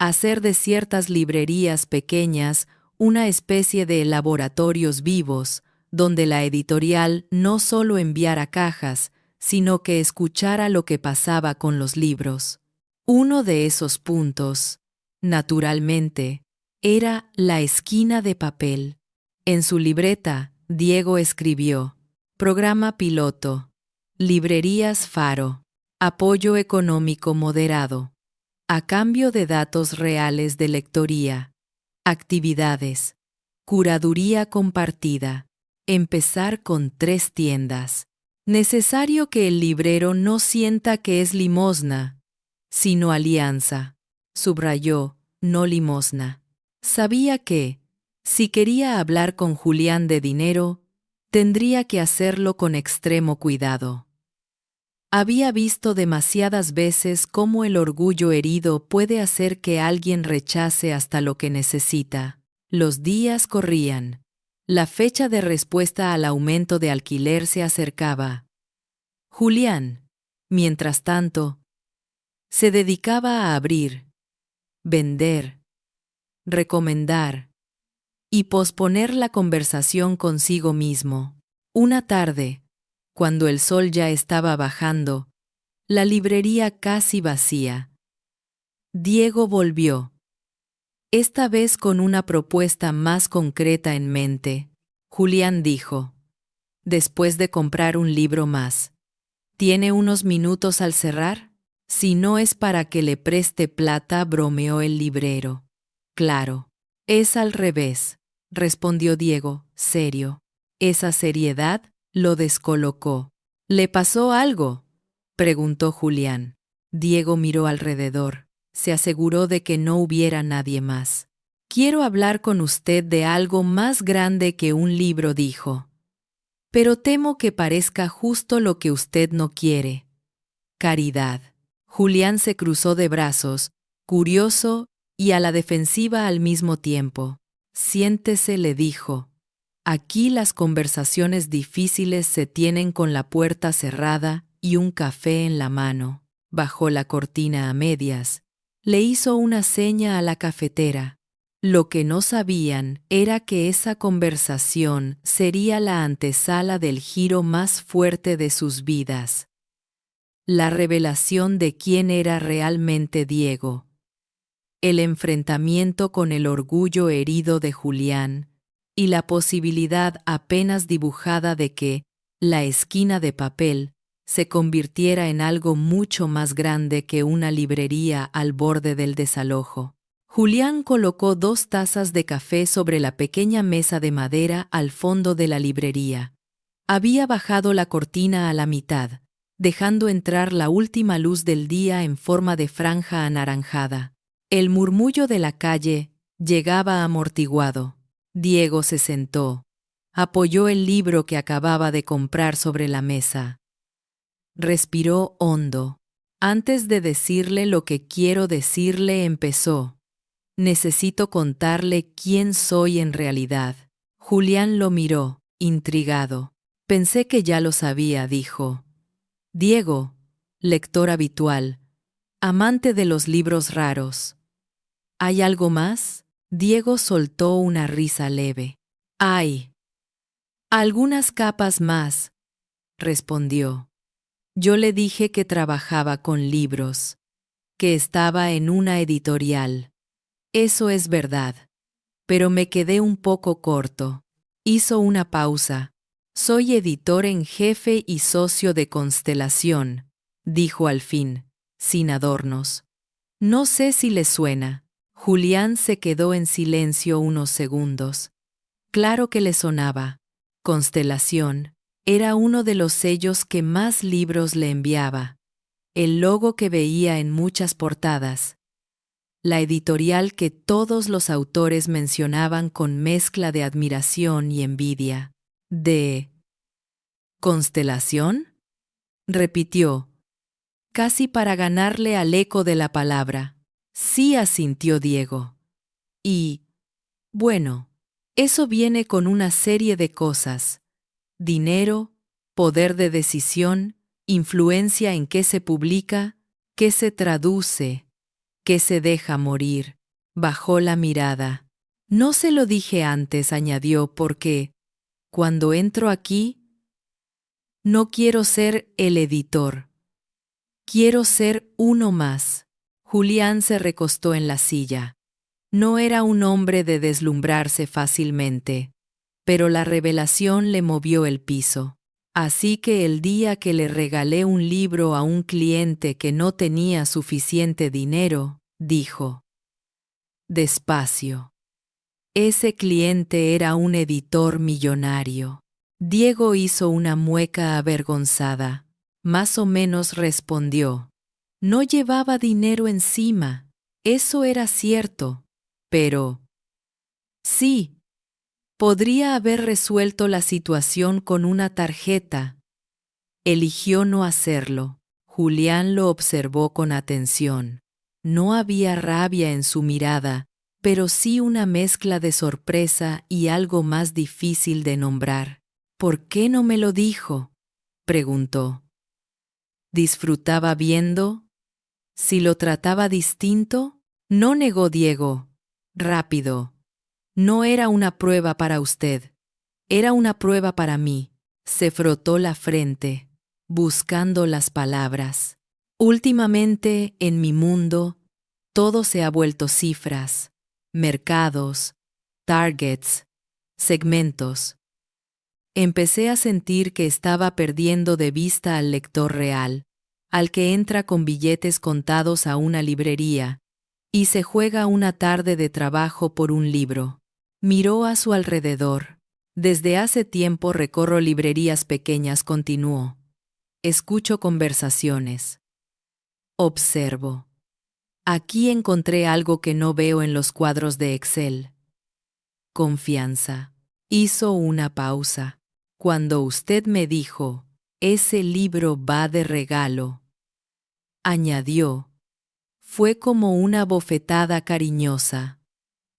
hacer de ciertas librerías pequeñas una especie de laboratorios vivos, donde la editorial no solo enviara cajas, sino que escuchara lo que pasaba con los libros. Uno de esos puntos, naturalmente, era la esquina de papel. En su libreta, Diego escribió: Programa piloto. Librerías Faro. Apoyo económico moderado. A cambio de datos reales de lectoría. Actividades. Curaduría compartida. Empezar con 3 tiendas. Necesario que el librero no sienta que es limosna, sino alianza. Subrayó, no limosna. Sabía que, si quería hablar con Julián de dinero, tendría que hacerlo con extremo cuidado. Había visto demasiadas veces cómo el orgullo herido puede hacer que alguien rechace hasta lo que necesita. Los días corrían. La fecha de respuesta al aumento de alquiler se acercaba. Julián, mientras tanto, se dedicaba a abrir, vender, recomendar y posponer la conversación consigo mismo. Una tarde, cuando el sol ya estaba bajando, la librería casi vacía, Diego volvió, esta vez con una propuesta más concreta en mente. Julián dijo, después de comprar un libro más, ¿tiene unos minutos al cerrar? Si no es para que le preste plata, bromeó el librero. Claro, es al revés, respondió Diego, serio. Esa seriedad lo descolocó. ¿Le pasó algo?, preguntó Julián. Diego miró alrededor. Se aseguró de que no hubiera nadie más. Quiero hablar con usted de algo más grande que un libro, dijo. Pero temo que parezca justo lo que usted no quiere. Caridad. Julián se cruzó de brazos, curioso y a la defensiva al mismo tiempo. Siéntese, le dijo. Aquí las conversaciones difíciles se tienen con la puerta cerrada y un café en la mano. Bajó la cortina a medias. Le hizo una seña a la cafetera. Lo que no sabían era que esa conversación sería la antesala del giro más fuerte de sus vidas. La revelación de quién era realmente Diego. El enfrentamiento con el orgullo herido de Julián y la posibilidad apenas dibujada de que la esquina de papel se convirtiera en algo mucho más grande que una librería al borde del desalojo. Julián colocó 2 tazas de café sobre la pequeña mesa de madera al fondo de la librería. Había bajado la cortina a la mitad, dejando entrar la última luz del día en forma de franja anaranjada. El murmullo de la calle llegaba amortiguado. Diego se sentó. Apoyó el libro que acababa de comprar sobre la mesa. Respiró hondo. Antes de decirle lo que quiero decirle, empezó. Necesito contarle quién soy en realidad. Julián lo miró, intrigado. Pensé que ya lo sabía, dijo. Diego, lector habitual, amante de los libros raros. ¿Hay algo más? Diego soltó una risa leve. Hay algunas capas más, respondió. Yo le dije que trabajaba con libros, que estaba en una editorial. Eso es verdad. Pero me quedé un poco corto. Hizo una pausa. Soy editor en jefe y socio de Constelación, dijo al fin, sin adornos. No sé si le suena. Julián se quedó en silencio unos segundos. Claro que le sonaba. Constelación era uno de los sellos que más libros le enviaba. El logo que veía en muchas portadas. La editorial que todos los autores mencionaban con mezcla de admiración y envidia. ¿De Constelación?, repitió, casi para ganarle al eco de la palabra. Sí, asintió Diego. Y, bueno, eso viene con una serie de cosas. Dinero, poder de decisión, influencia en qué se publica, qué se traduce, qué se deja morir. Bajó la mirada. No se lo dije antes, añadió, porque, cuando entro aquí, no quiero ser el editor. Quiero ser uno más. Julián se recostó en la silla. No era un hombre de deslumbrarse fácilmente, pero la revelación le movió el piso. Así que el día que le regalé un libro a un cliente que no tenía suficiente dinero, dijo, despacio. Ese cliente era un editor millonario. Diego hizo una mueca avergonzada. Más o menos respondió. No llevaba dinero encima. Eso era cierto. Pero... sí, podría haber resuelto la situación con una tarjeta. Eligió no hacerlo. Julián lo observó con atención. No había rabia en su mirada, pero sí una mezcla de sorpresa y algo más difícil de nombrar. ¿Por qué no me lo dijo?, preguntó. ¿Disfrutaba viendo? ¿Si lo trataba distinto? No, negó Diego. Rápido. No era una prueba para usted. Era una prueba para mí. Se frotó la frente, buscando las palabras. Últimamente, en mi mundo, todo se ha vuelto cifras, mercados, targets, segmentos. Empecé a sentir que estaba perdiendo de vista al lector real, al que entra con billetes contados a una librería y se juega una tarde de trabajo por un libro. Miró a su alrededor. Desde hace tiempo recorro librerías pequeñas, continuó. Escucho conversaciones. Observo. Aquí encontré algo que no veo en los cuadros de Excel. Confianza. Hizo una pausa. Cuando usted me dijo, ese libro va de regalo, añadió, fue como una bofetada cariñosa.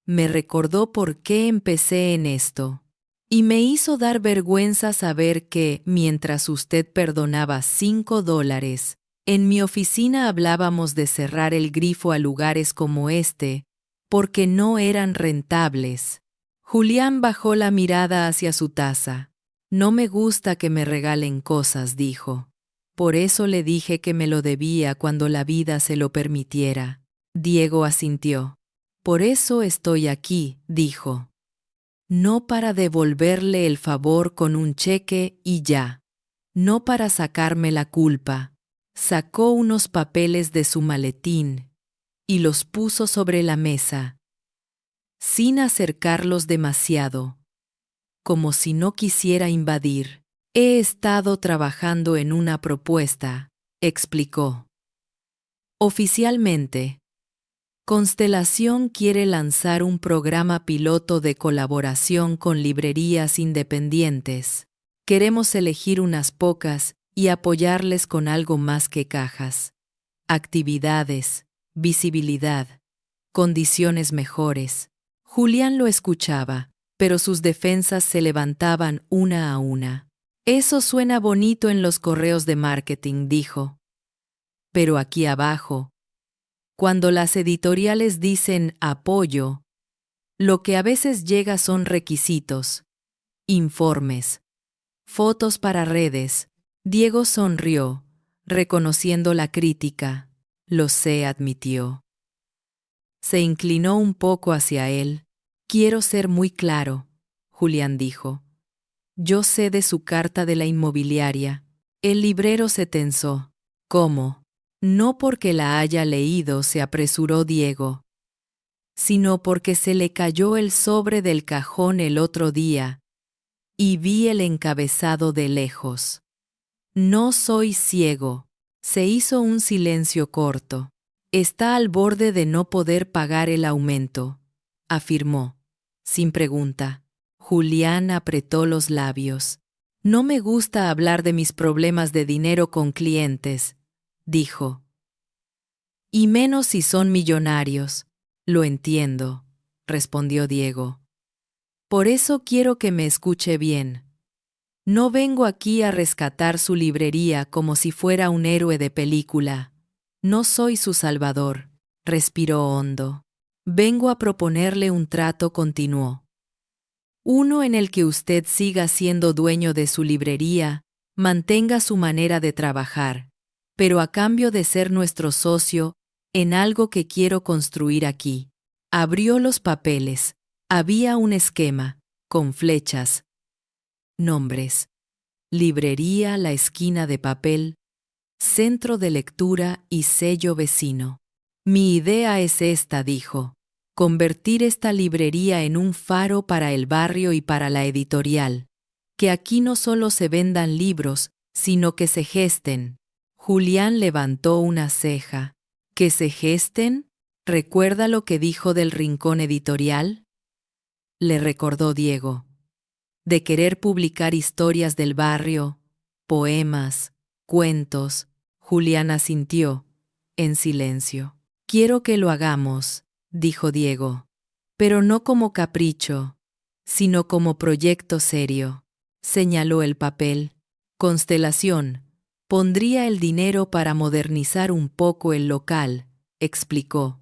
Me recordó por qué empecé en esto. Y me hizo dar vergüenza saber que, mientras usted perdonaba $5, en mi oficina hablábamos de cerrar el grifo a lugares como este, porque no eran rentables. Julián bajó la mirada hacia su taza. No me gusta que me regalen cosas, dijo. Por eso le dije que me lo debía cuando la vida se lo permitiera. Diego asintió. Por eso estoy aquí, dijo. No para devolverle el favor con un cheque y ya. No para sacarme la culpa. Sacó unos papeles de su maletín y los puso sobre la mesa, sin acercarlos demasiado, como si no quisiera invadir. He estado trabajando en una propuesta, explicó. Oficialmente, Constelación quiere lanzar un programa piloto de colaboración con librerías independientes. Queremos elegir unas pocas y apoyarles con algo más que cajas. Actividades, visibilidad, condiciones mejores. Julián lo escuchaba, pero sus defensas se levantaban una a una. Eso suena bonito en los correos de marketing, dijo. Pero aquí abajo, cuando las editoriales dicen apoyo, lo que a veces llega son requisitos, informes, fotos para redes. Diego sonrió, reconociendo la crítica. Lo sé, admitió. Se inclinó un poco hacia él. Quiero ser muy claro, Julián dijo. Yo sé de su carta de la inmobiliaria. El librero se tensó. ¿Cómo? No porque la haya leído, se apresuró Diego, sino porque se le cayó el sobre del cajón el otro día, y vi el encabezado de lejos. No soy ciego. Se hizo un silencio corto. Está al borde de no poder pagar el aumento, afirmó, sin pregunta. Julián apretó los labios. No me gusta hablar de mis problemas de dinero con clientes, dijo. Y menos si son millonarios. Lo entiendo, respondió Diego. Por eso quiero que me escuche bien. No vengo aquí a rescatar su librería como si fuera un héroe de película. No soy su salvador, respiró hondo. Vengo a proponerle un trato, continuó. Uno en el que usted siga siendo dueño de su librería, mantenga su manera de trabajar, pero a cambio de ser nuestro socio en algo que quiero construir aquí. Abrió los papeles. Había un esquema, con flechas, nombres. Librería La Esquina de Papel, centro de lectura y sello vecino. Mi idea es esta, dijo. Convertir esta librería en un faro para el barrio y para la editorial. Que aquí no solo se vendan libros, sino que se gesten. Julián levantó una ceja. ¿Que se gesten? ¿Recuerda lo que dijo del rincón editorial? Le recordó Diego. De querer publicar historias del barrio, poemas, cuentos. Julián asintió, en silencio. Quiero que lo hagamos, dijo Diego. Pero no como capricho, sino como proyecto serio, señaló el papel. Constelación, pondría el dinero para modernizar un poco el local, explicó.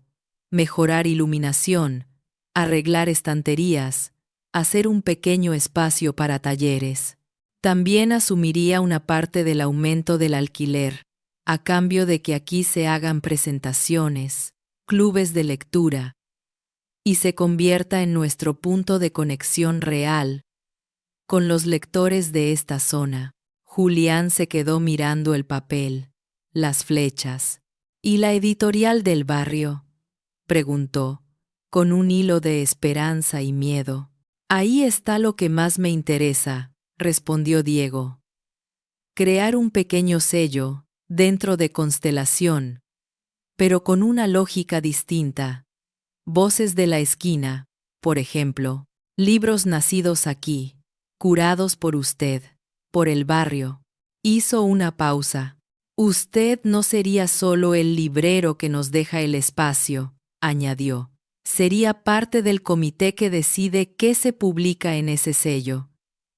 Mejorar iluminación, arreglar estanterías, hacer un pequeño espacio para talleres. También asumiría una parte del aumento del alquiler, a cambio de que aquí se hagan presentaciones, clubes de lectura, y se convierta en nuestro punto de conexión real con los lectores de esta zona. Julián se quedó mirando el papel, las flechas. ¿Y la editorial del barrio?, preguntó, con un hilo de esperanza y miedo. Ahí está lo que más me interesa, respondió Diego. Crear un pequeño sello, dentro de Constelación, pero con una lógica distinta. Voces de la esquina, por ejemplo, libros nacidos aquí, curados por usted, por el barrio. Hizo una pausa. Usted no sería solo el librero que nos deja el espacio, añadió. Sería parte del comité que decide qué se publica en ese sello.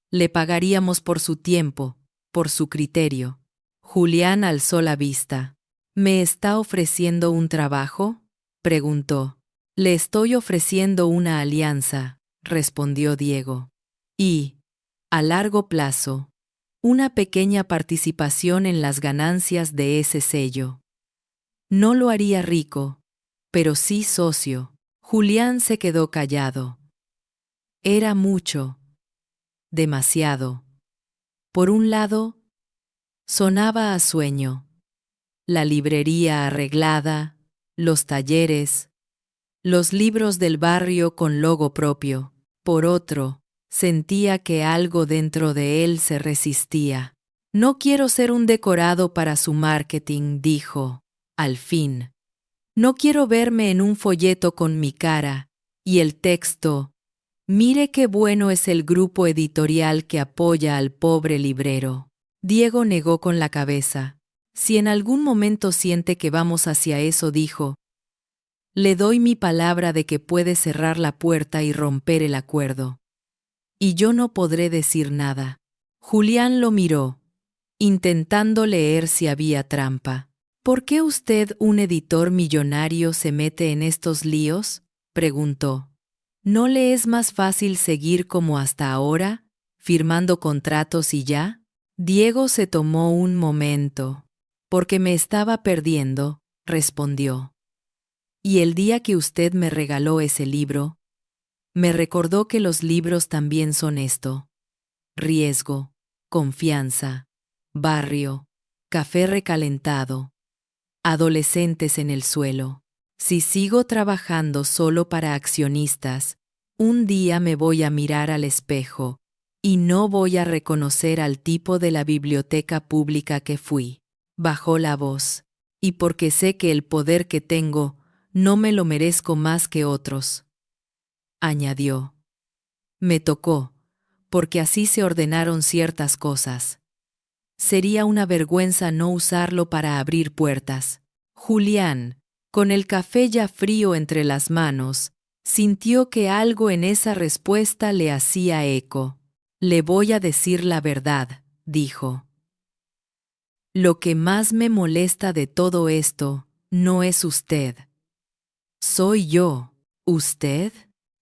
Le pagaríamos por su tiempo, por su criterio. Julián alzó la vista. ¿Me está ofreciendo un trabajo?, preguntó. Le estoy ofreciendo una alianza, respondió Diego. Y, a largo plazo, una pequeña participación en las ganancias de ese sello. No lo haría rico, pero sí socio. Julián se quedó callado. Era mucho, demasiado. Por un lado, sonaba a sueño. La librería arreglada, los talleres, los libros del barrio con logo propio. Por otro, sentía que algo dentro de él se resistía. No quiero ser un decorado para su marketing, dijo, al fin. No quiero verme en un folleto con mi cara y el texto: mire qué bueno es el grupo editorial que apoya al pobre librero. Diego negó con la cabeza. Si en algún momento siente que vamos hacia eso, dijo, le doy mi palabra de que puede cerrar la puerta y romper el acuerdo. Y yo no podré decir nada. Julián lo miró, intentando leer si había trampa. ¿Por qué usted, un editor millonario, se mete en estos líos?, preguntó. ¿No le es más fácil seguir como hasta ahora, firmando contratos y ya? Diego se tomó un momento. Porque me estaba perdiendo, respondió. Y el día que usted me regaló ese libro, me recordó que los libros también son esto: riesgo, confianza, barrio, café recalentado, adolescentes en el suelo. Si sigo trabajando solo para accionistas, un día me voy a mirar al espejo y no voy a reconocer al tipo de la biblioteca pública que fui. Bajó la voz. Y porque sé que el poder que tengo no me lo merezco más que otros, añadió. Me tocó, porque así se ordenaron ciertas cosas. Sería una vergüenza no usarlo para abrir puertas. Julián, con el café ya frío entre las manos, sintió que algo en esa respuesta le hacía eco. Le voy a decir la verdad, dijo. Lo que más me molesta de todo esto no es usted. Soy yo. ¿Usted?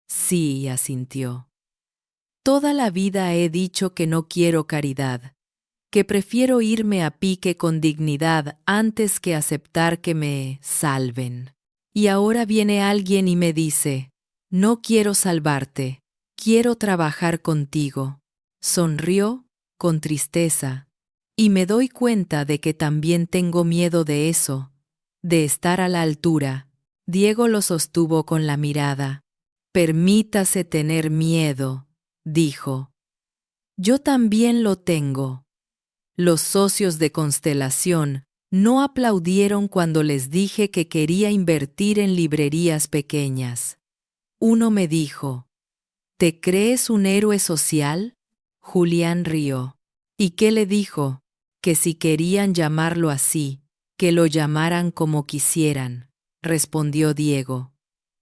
Sí, asintió. Toda la vida he dicho que no quiero caridad, que prefiero irme a pique con dignidad antes que aceptar que me salven. Y ahora viene alguien y me dice, no quiero salvarte, quiero trabajar contigo. Sonrió, con tristeza, y me doy cuenta de que también tengo miedo de eso, de estar a la altura. Diego lo sostuvo con la mirada. Permítase tener miedo, dijo. Yo también lo tengo. Los socios de Constelación no aplaudieron cuando les dije que quería invertir en librerías pequeñas. Uno me dijo, ¿te crees un héroe social? Julián rió. ¿Y qué le dijo? Que si querían llamarlo así, que lo llamaran como quisieran, respondió Diego.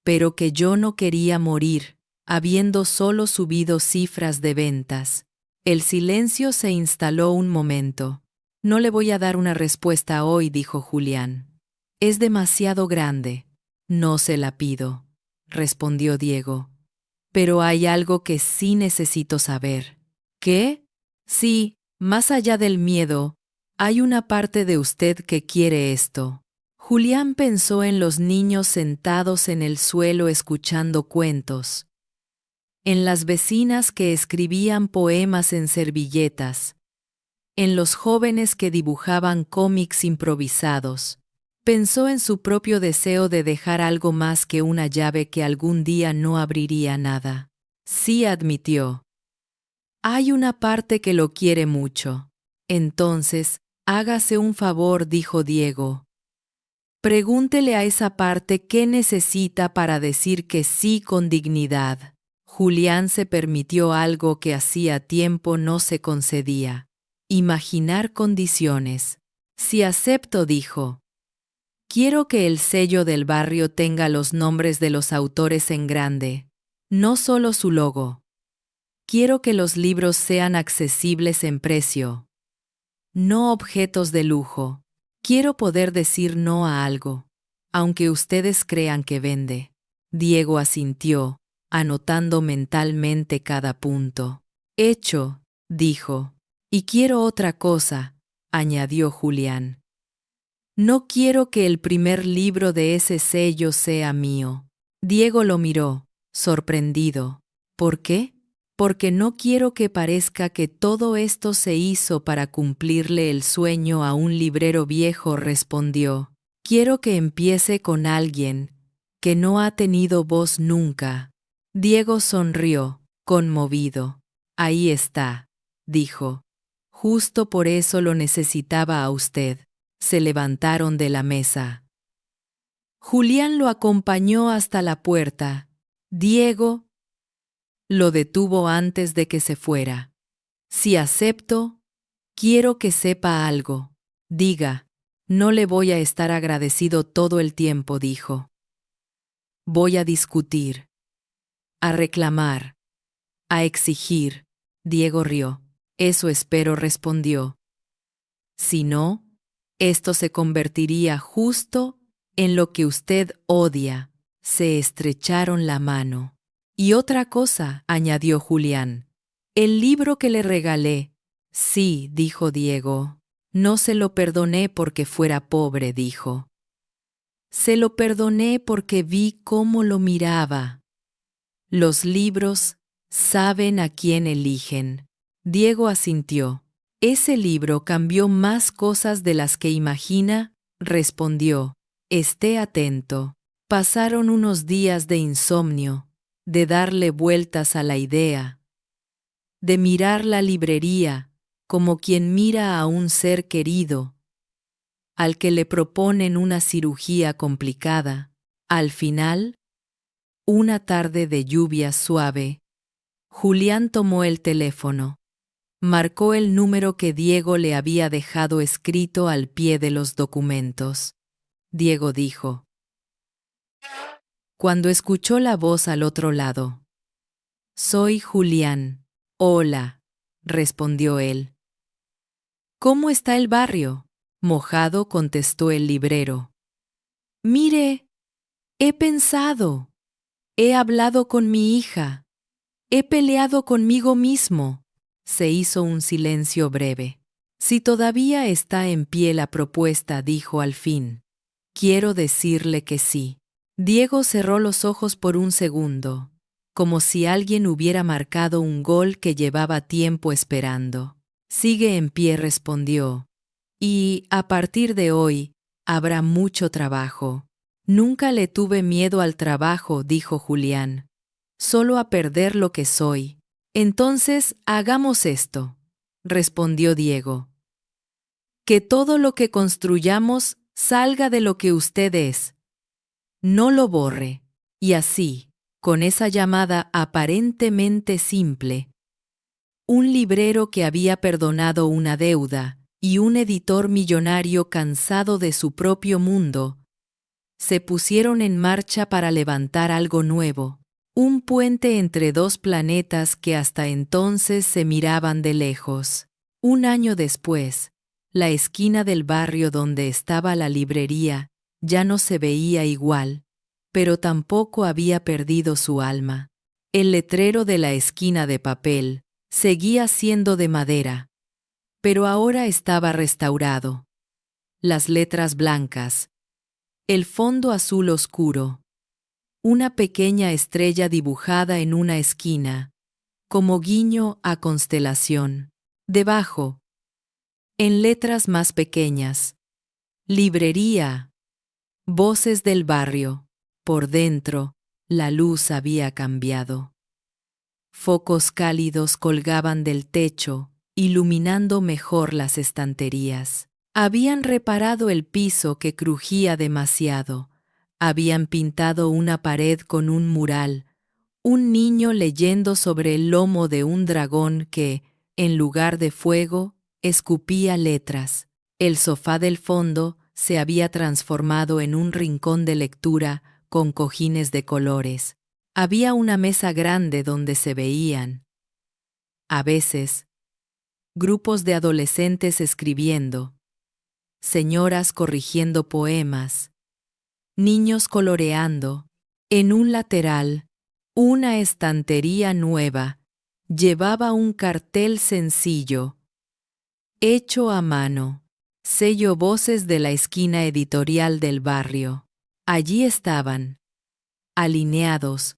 pero que yo no quería morir, habiendo solo subido cifras de ventas. El silencio se instaló un momento. No le voy a dar una respuesta hoy, dijo Julián. Es demasiado grande. No se la pido, respondió Diego. Pero hay algo que sí necesito saber. ¿Qué? Sí, más allá del miedo, hay una parte de usted que quiere esto. Julián pensó en los niños sentados en el suelo escuchando cuentos, en las vecinas que escribían poemas en servilletas, en los jóvenes que dibujaban cómics improvisados. Pensó en su propio deseo de dejar algo más que una llave que algún día no abriría nada. Sí, admitió. Hay una parte que lo quiere mucho. Entonces, hágase un favor, dijo Diego. Pregúntele a esa parte qué necesita para decir que sí con dignidad. Julián se permitió algo que hacía tiempo no se concedía: imaginar condiciones. Si acepto, dijo. Quiero que el sello del barrio tenga los nombres de los autores en grande, no solo su logo. Quiero que los libros sean accesibles en precio, no objetos de lujo. Quiero poder decir no a algo, aunque ustedes crean que vende. Diego asintió, anotando mentalmente cada punto. Hecho, dijo. Y quiero otra cosa, añadió Julián. No quiero que el primer libro de ese sello sea mío. Diego lo miró, sorprendido. ¿Por qué? Porque no quiero que parezca que todo esto se hizo para cumplirle el sueño a un librero viejo, respondió. Quiero que empiece con alguien que no ha tenido voz nunca. Diego sonrió, conmovido. Ahí está, dijo. Justo por eso lo necesitaba a usted. Se levantaron de la mesa. Julián lo acompañó hasta la puerta. Diego lo detuvo antes de que se fuera. Si acepto, quiero que sepa algo. Diga, no le voy a estar agradecido todo el tiempo, dijo. Voy a discutir, a reclamar, a exigir. Diego rió. Eso espero, respondió. Si no, esto se convertiría justo en lo que usted odia. Se estrecharon la mano. Y otra cosa, añadió Julián. El libro que le regalé. Sí, dijo Diego. No se lo perdoné porque fuera pobre, dijo. Se lo perdoné porque vi cómo lo miraba. Los libros saben a quién eligen. Diego asintió. Ese libro cambió más cosas de las que imagina, respondió. Esté atento. Pasaron unos días de insomnio, de darle vueltas a la idea, de mirar la librería como quien mira a un ser querido, al que le proponen una cirugía complicada. Al final, una tarde de lluvia suave, Julián tomó el teléfono. Marcó el número que Diego le había dejado escrito al pie de los documentos. Diego dijo. Cuando escuchó la voz al otro lado. Soy Julián. Hola, respondió él. ¿Cómo está el barrio? Mojado, contestó el librero. Mire, he pensado. He hablado con mi hija. He peleado conmigo mismo. Se hizo un silencio breve. Si todavía está en pie la propuesta, dijo al fin. Quiero decirle que sí. Diego cerró los ojos por un segundo, como si alguien hubiera marcado un gol que llevaba tiempo esperando. Sigue en pie, respondió. Y, a partir de hoy, habrá mucho trabajo. Nunca le tuve miedo al trabajo, dijo Julián. Solo a perder lo que soy. Entonces, hagamos esto, respondió Diego. Que todo lo que construyamos salga de lo que usted es. No lo borre. Y así, con esa llamada aparentemente simple, un librero que había perdonado una deuda y un editor millonario cansado de su propio mundo, Se pusieron en marcha para levantar algo nuevo, un puente entre dos planetas que hasta entonces se miraban de lejos. Un año después, la esquina del barrio donde estaba la librería ya no se veía igual, pero tampoco había perdido su alma. El letrero de la esquina de papel seguía siendo de madera, pero ahora estaba restaurado. Las letras blancas, el fondo azul oscuro, una pequeña estrella dibujada en una esquina, como guiño a constelación. Debajo, en letras más pequeñas, librería, voces del barrio. Por dentro, la luz había cambiado. Focos cálidos colgaban del techo, iluminando mejor las estanterías. Habían reparado el piso que crujía demasiado. Habían pintado una pared con un mural, un niño leyendo sobre el lomo de un dragón que, en lugar de fuego, escupía letras. El sofá del fondo se había transformado en un rincón de lectura con cojines de colores. Había una mesa grande donde se veían, a veces, grupos de adolescentes escribiendo, señoras corrigiendo poemas, niños coloreando. En un lateral, una estantería nueva llevaba un cartel sencillo, hecho a mano, sello Voces de la esquina editorial del barrio. Allí estaban, alineados,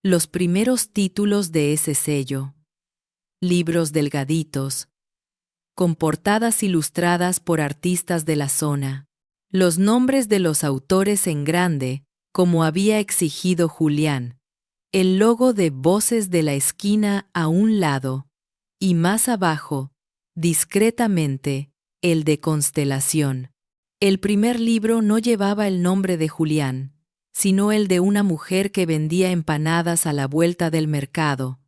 los primeros títulos de ese sello. Libros delgaditos, con portadas ilustradas por artistas de la zona. Los nombres de los autores en grande, como había exigido Julián. El logo de Voces de la esquina a un lado, y más abajo, discretamente, el de Constelación. El primer libro no llevaba el nombre de Julián, sino el de una mujer que vendía empanadas a la vuelta del mercado.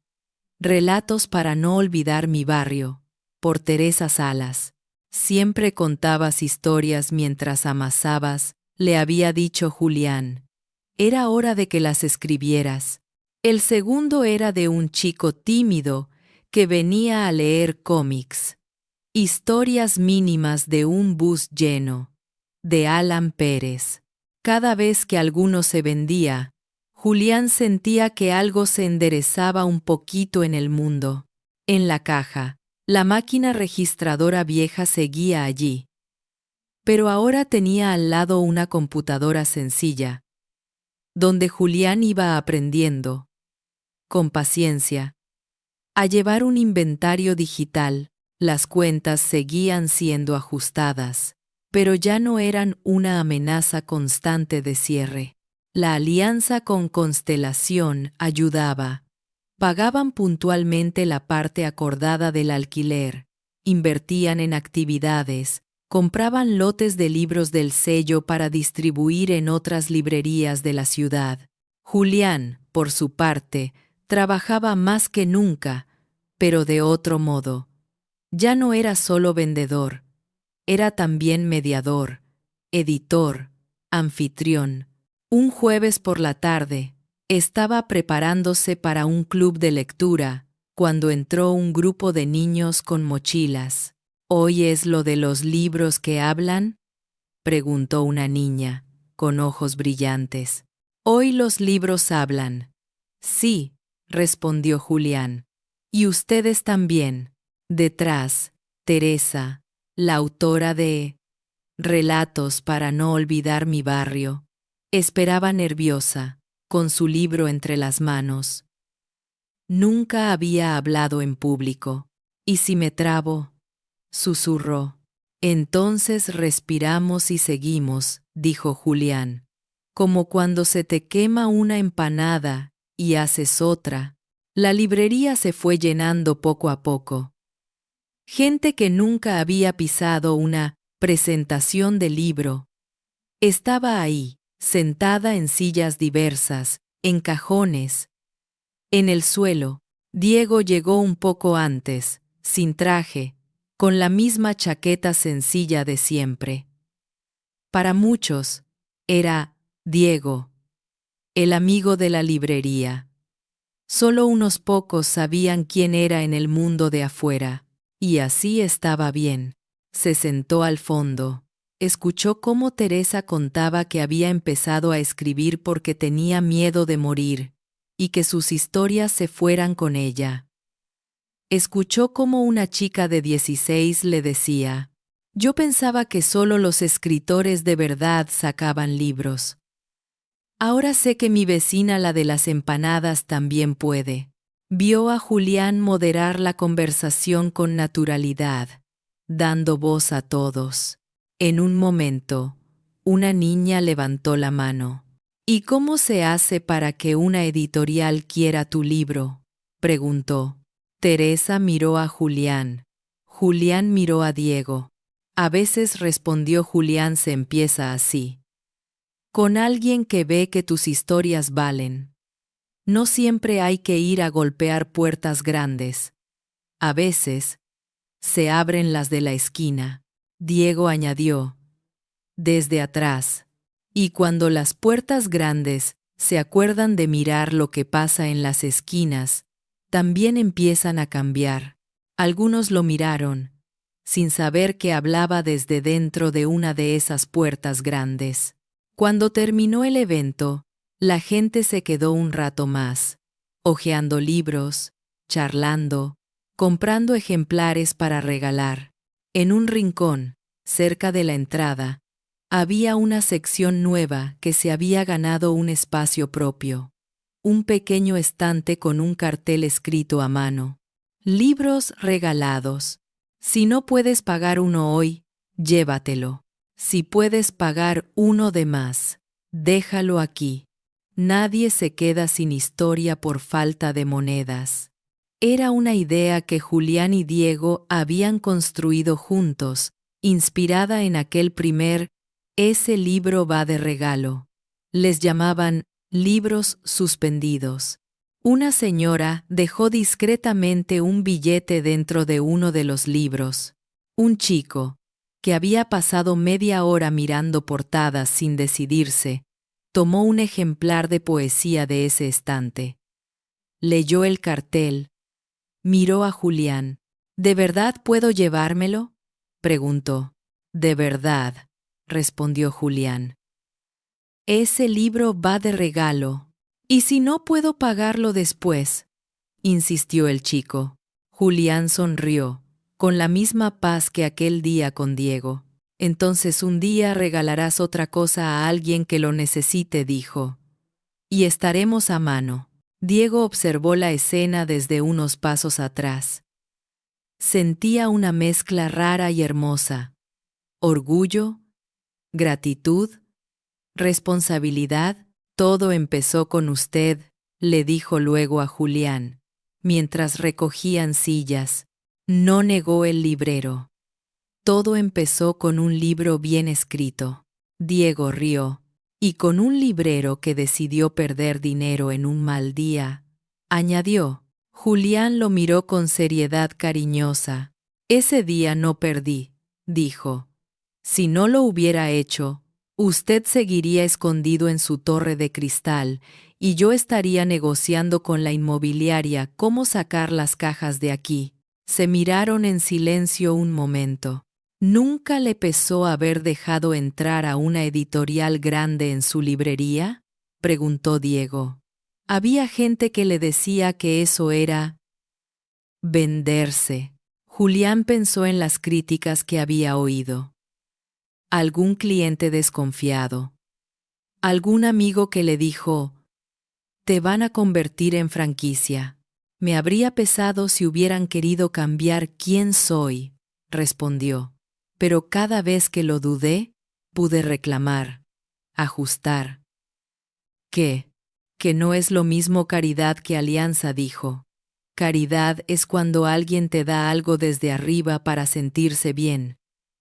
Relatos para no olvidar mi barrio, por Teresa Salas. Siempre contabas historias mientras amasabas, le había dicho Julián. Era hora de que las escribieras. El segundo era de un chico tímido que venía a leer cómics. Historias mínimas de un bus lleno, de Alan Pérez. Cada vez que alguno se vendía, Julián sentía que algo se enderezaba un poquito en el mundo. En la caja, la máquina registradora vieja seguía allí. Pero ahora tenía al lado una computadora sencilla, donde Julián iba aprendiendo, con paciencia, a llevar un inventario digital. Las cuentas seguían siendo ajustadas, pero ya no eran una amenaza constante de cierre. La alianza con Constelación ayudaba. Pagaban puntualmente la parte acordada del alquiler, invertían en actividades, compraban lotes de libros del sello para distribuir en otras librerías de la ciudad. Julián, por su parte, trabajaba más que nunca, pero de otro modo. Ya no era solo vendedor, era también mediador, editor, anfitrión. Un jueves por la tarde, estaba preparándose para un club de lectura, cuando entró un grupo de niños con mochilas. ¿Hoy es lo de los libros que hablan?, preguntó una niña, con ojos brillantes. Hoy los libros hablan. Sí, respondió Julián. Y ustedes también. Detrás, Teresa, la autora de Relatos para no olvidar mi barrio, esperaba nerviosa, con su libro entre las manos. Nunca había hablado en público. ¿Y si me trabo?, susurró. Entonces respiramos y seguimos, dijo Julián. Como cuando se te quema una empanada y haces otra. La librería se fue llenando poco a poco. Gente que nunca había pisado una presentación de libro. Estaba ahí, sentada en sillas diversas, en cajones. En el suelo, Diego llegó un poco antes, sin traje, con la misma chaqueta sencilla de siempre. Para muchos, era Diego, el amigo de la librería. Solo unos pocos sabían quién era en el mundo de afuera, y así estaba bien. Se sentó al fondo. Escuchó cómo Teresa contaba que había empezado a escribir porque tenía miedo de morir, y que sus historias se fueran con ella. Escuchó cómo una chica de 16 le decía: «Yo pensaba que solo los escritores de verdad sacaban libros. Ahora sé que mi vecina, la de las empanadas, también puede». Vio a Julián moderar la conversación con naturalidad, dando voz a todos. En un momento, una niña levantó la mano. «¿Y cómo se hace para que una editorial quiera tu libro?», preguntó. Teresa miró a Julián. Julián miró a Diego. «A veces», respondió Julián, «se empieza así. Con alguien que ve que tus historias valen. No siempre hay que ir a golpear puertas grandes. A veces, se abren las de la esquina». Diego añadió, «desde atrás. Y cuando las puertas grandes se acuerdan de mirar lo que pasa en las esquinas, también empiezan a cambiar». Algunos lo miraron, sin saber que hablaba desde dentro de una de esas puertas grandes. Cuando terminó el evento, la gente se quedó un rato más, hojeando libros, charlando, comprando ejemplares para regalar. En un rincón, cerca de la entrada, había una sección nueva que se había ganado un espacio propio. Un pequeño estante con un cartel escrito a mano: «Libros regalados. Si no puedes pagar uno hoy, llévatelo. Si puedes pagar uno de más, déjalo aquí. Nadie se queda sin historia por falta de monedas». Era una idea que Julián y Diego habían construido juntos, inspirada en aquel primer «Ese libro va de regalo». Les llamaban libros suspendidos. Una señora dejó discretamente un billete dentro de uno de los libros. Un chico, que había pasado media hora mirando portadas sin decidirse, tomó un ejemplar de poesía de ese estante. Leyó el cartel. Miró a Julián. «¿De verdad puedo llevármelo?», preguntó. «De verdad», respondió Julián. «Ese libro va de regalo. ¿Y si no puedo pagarlo después?», insistió el chico. Julián sonrió, con la misma paz que aquel día con Diego. «Entonces un día regalarás otra cosa a alguien que lo necesite», dijo. «Y estaremos a mano». Diego observó la escena desde unos pasos atrás. Sentía una mezcla rara y hermosa: orgullo, gratitud, responsabilidad. «Todo empezó con usted», le dijo luego a Julián, mientras recogían sillas. No negó el librero. «Todo empezó con un libro bien escrito». Diego rió. «Y con un librero que decidió perder dinero en un mal día», añadió. Julián lo miró con seriedad cariñosa. «Ese día no perdí», dijo. «Si no lo hubiera hecho, usted seguiría escondido en su torre de cristal y yo estaría negociando con la inmobiliaria cómo sacar las cajas de aquí». Se miraron en silencio un momento. ¿Nunca le pesó haber dejado entrar a una editorial grande en su librería?, preguntó Diego. Había gente que le decía que eso era venderse. Julián pensó en las críticas que había oído. Algún cliente desconfiado. Algún amigo que le dijo: «Te van a convertir en franquicia». «Me habría pesado si hubieran querido cambiar quién soy», respondió. «Pero cada vez que lo dudé, pude reclamar, ajustar». «¿Qué? ¿Que no es lo mismo caridad que alianza?», dijo. «Caridad es cuando alguien te da algo desde arriba para sentirse bien,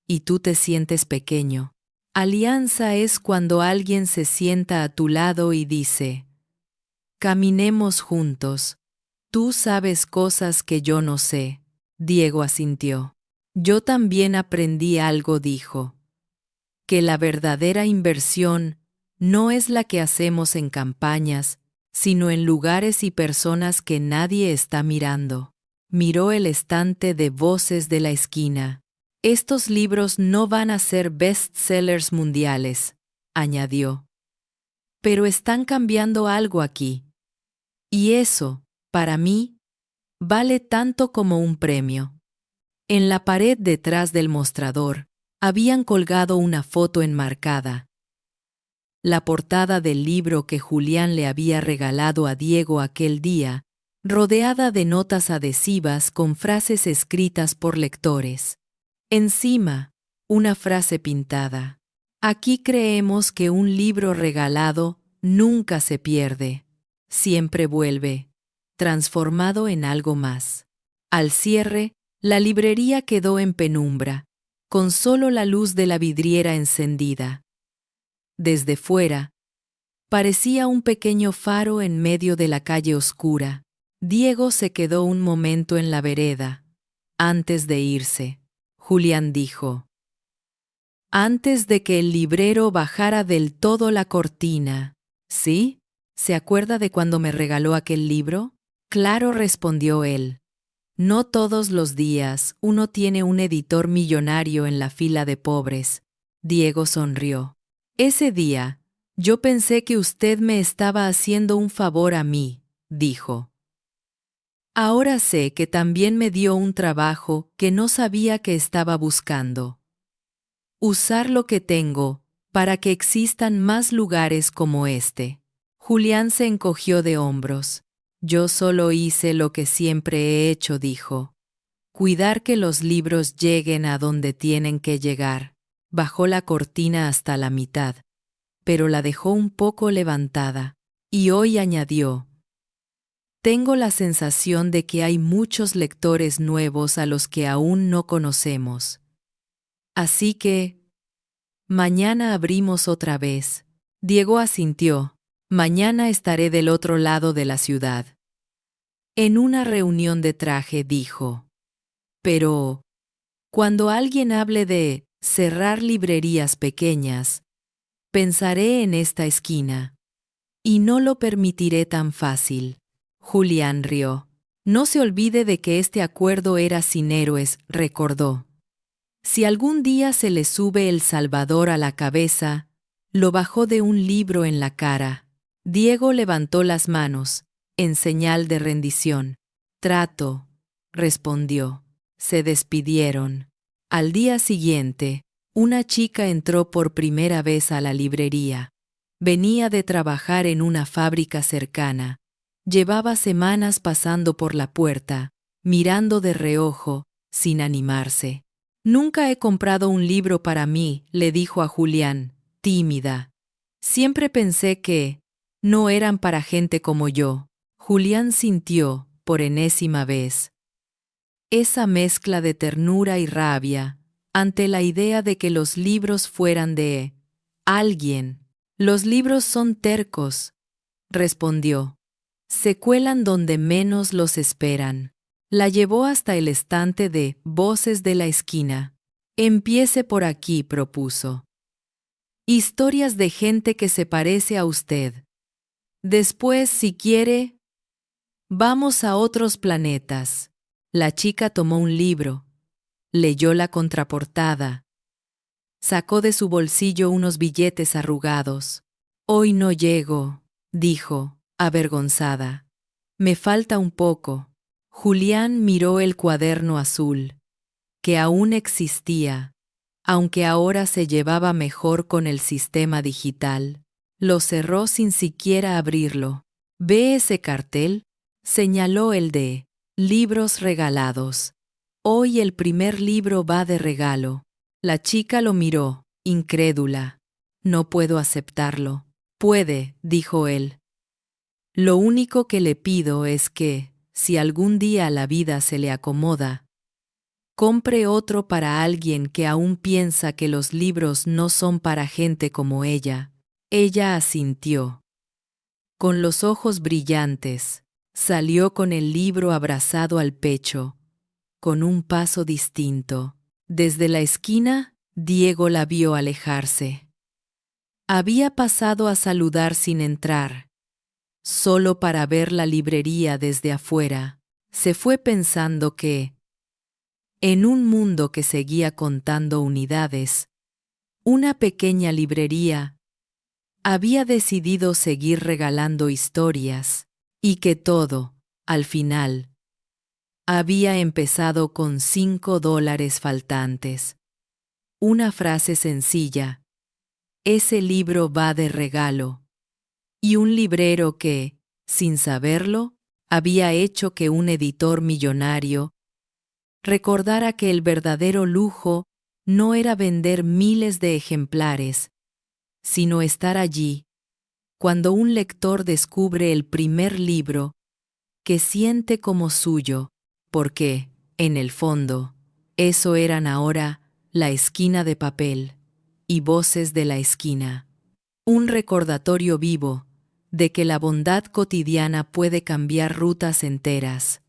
y tú te sientes pequeño. Alianza es cuando alguien se sienta a tu lado y dice: caminemos juntos. Tú sabes cosas que yo no sé». Diego asintió. «Yo también aprendí algo», dijo. «Que la verdadera inversión no es la que hacemos en campañas, sino en lugares y personas que nadie está mirando. Miró el estante de voces de la esquina. Estos libros no van a ser bestsellers mundiales, añadió. Pero están cambiando algo aquí. Y eso, para mí, vale tanto como un premio. En la pared detrás del mostrador, habían colgado una foto enmarcada. La portada del libro que Julián le había regalado a Diego aquel día, rodeada de notas adhesivas con frases escritas por lectores. Encima, una frase pintada. Aquí creemos que un libro regalado nunca se pierde, siempre vuelve, transformado en algo más. Al cierre, la librería quedó en penumbra, con solo la luz de la vidriera encendida. Desde fuera, parecía un pequeño faro en medio de la calle oscura. Diego se quedó un momento en la vereda. Antes de irse, Julián dijo: antes de que el librero bajara del todo la cortina. ¿Sí? ¿Se acuerda de cuando me regaló aquel libro? Claro, respondió él. No todos los días uno tiene un editor millonario en la fila de pobres. Diego sonrió. Ese día, yo pensé que usted me estaba haciendo un favor a mí, dijo. Ahora sé que también me dio un trabajo que no sabía que estaba buscando. Usar lo que tengo para que existan más lugares como este. Julián se encogió de hombros. Yo solo hice lo que siempre he hecho, dijo. Cuidar que los libros lleguen a donde tienen que llegar. Bajó la cortina hasta la mitad, pero la dejó un poco levantada. Y hoy añadió: tengo la sensación de que hay muchos lectores nuevos a los que aún no conocemos. Así que, mañana abrimos otra vez. Diego asintió. Mañana estaré del otro lado de la ciudad. En una reunión de traje dijo: pero, cuando alguien hable de cerrar librerías pequeñas, pensaré en esta esquina. Y no lo permitiré tan fácil. Julián rió. No se olvide de que este acuerdo era sin héroes, recordó. Si algún día se le sube El Salvador a la cabeza, lo bajó de un libro en la cara. Diego levantó las manos, en señal de rendición. Trato, respondió. Se despidieron. Al día siguiente, una chica entró por primera vez a la librería. Venía de trabajar en una fábrica cercana. Llevaba semanas pasando por la puerta, mirando de reojo, sin animarse. Nunca he comprado un libro para mí, le dijo a Julián, tímida. Siempre pensé que no eran para gente como yo. Julián sintió, por enésima vez, esa mezcla de ternura y rabia ante la idea de que los libros fueran de alguien. Los libros son tercos, respondió. Se cuelan donde menos los esperan. La llevó hasta el estante de Voces de la esquina. Empiece por aquí, propuso. Historias de gente que se parece a usted. Después, si quiere, vamos a otros planetas. La chica tomó un libro, leyó la contraportada, sacó de su bolsillo unos billetes arrugados. Hoy no llego, dijo, avergonzada. Me falta un poco. Julián miró el cuaderno azul, que aún existía, aunque ahora se llevaba mejor con el sistema digital. Lo cerró sin siquiera abrirlo. ¿Ve ese cartel? Señaló el de libros regalados. Hoy el primer libro va de regalo. La chica lo miró, incrédula. No puedo aceptarlo. Puede, dijo él. Lo único que le pido es que, si algún día la vida se le acomoda, compre otro para alguien que aún piensa que los libros no son para gente como ella. Ella asintió. Con los ojos brillantes, salió con el libro abrazado al pecho, con un paso distinto. Desde la esquina, Diego la vio alejarse. Había pasado a saludar sin entrar, solo para ver la librería desde afuera. Se fue pensando que, en un mundo que seguía contando unidades, una pequeña librería había decidido seguir regalando historias, y que todo, al final, había empezado con $5 faltantes. Una frase sencilla: ese libro va de regalo. Y un librero que, sin saberlo, había hecho que un editor millonario recordara que el verdadero lujo no era vender miles de ejemplares, sino estar allí, cuando un lector descubre el primer libro que siente como suyo, porque, en el fondo, eso eran ahora La esquina de papel y Voces de la esquina. Un recordatorio vivo de que la bondad cotidiana puede cambiar rutas enteras,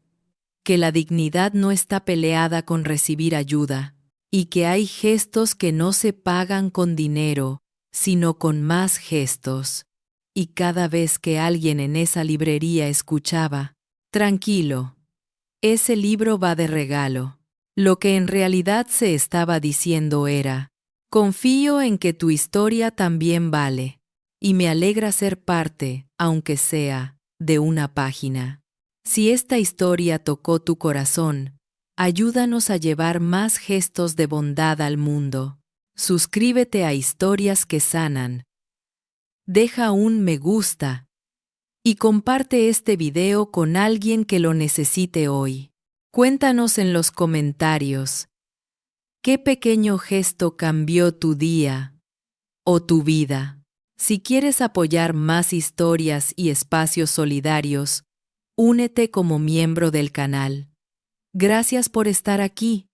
que la dignidad no está peleada con recibir ayuda, y que hay gestos que no se pagan con dinero, sino con más gestos. Y cada vez que alguien en esa librería escuchaba: tranquilo, ese libro va de regalo, lo que en realidad se estaba diciendo era: confío en que tu historia también vale, y me alegra ser parte, aunque sea, de una página. Si esta historia tocó tu corazón, ayúdanos a llevar más gestos de bondad al mundo. Suscríbete a Historias que Sanan. Deja un me gusta y comparte este video con alguien que lo necesite hoy. Cuéntanos en los comentarios qué pequeño gesto cambió tu día o tu vida. Si quieres apoyar más historias y espacios solidarios, únete como miembro del canal. Gracias por estar aquí.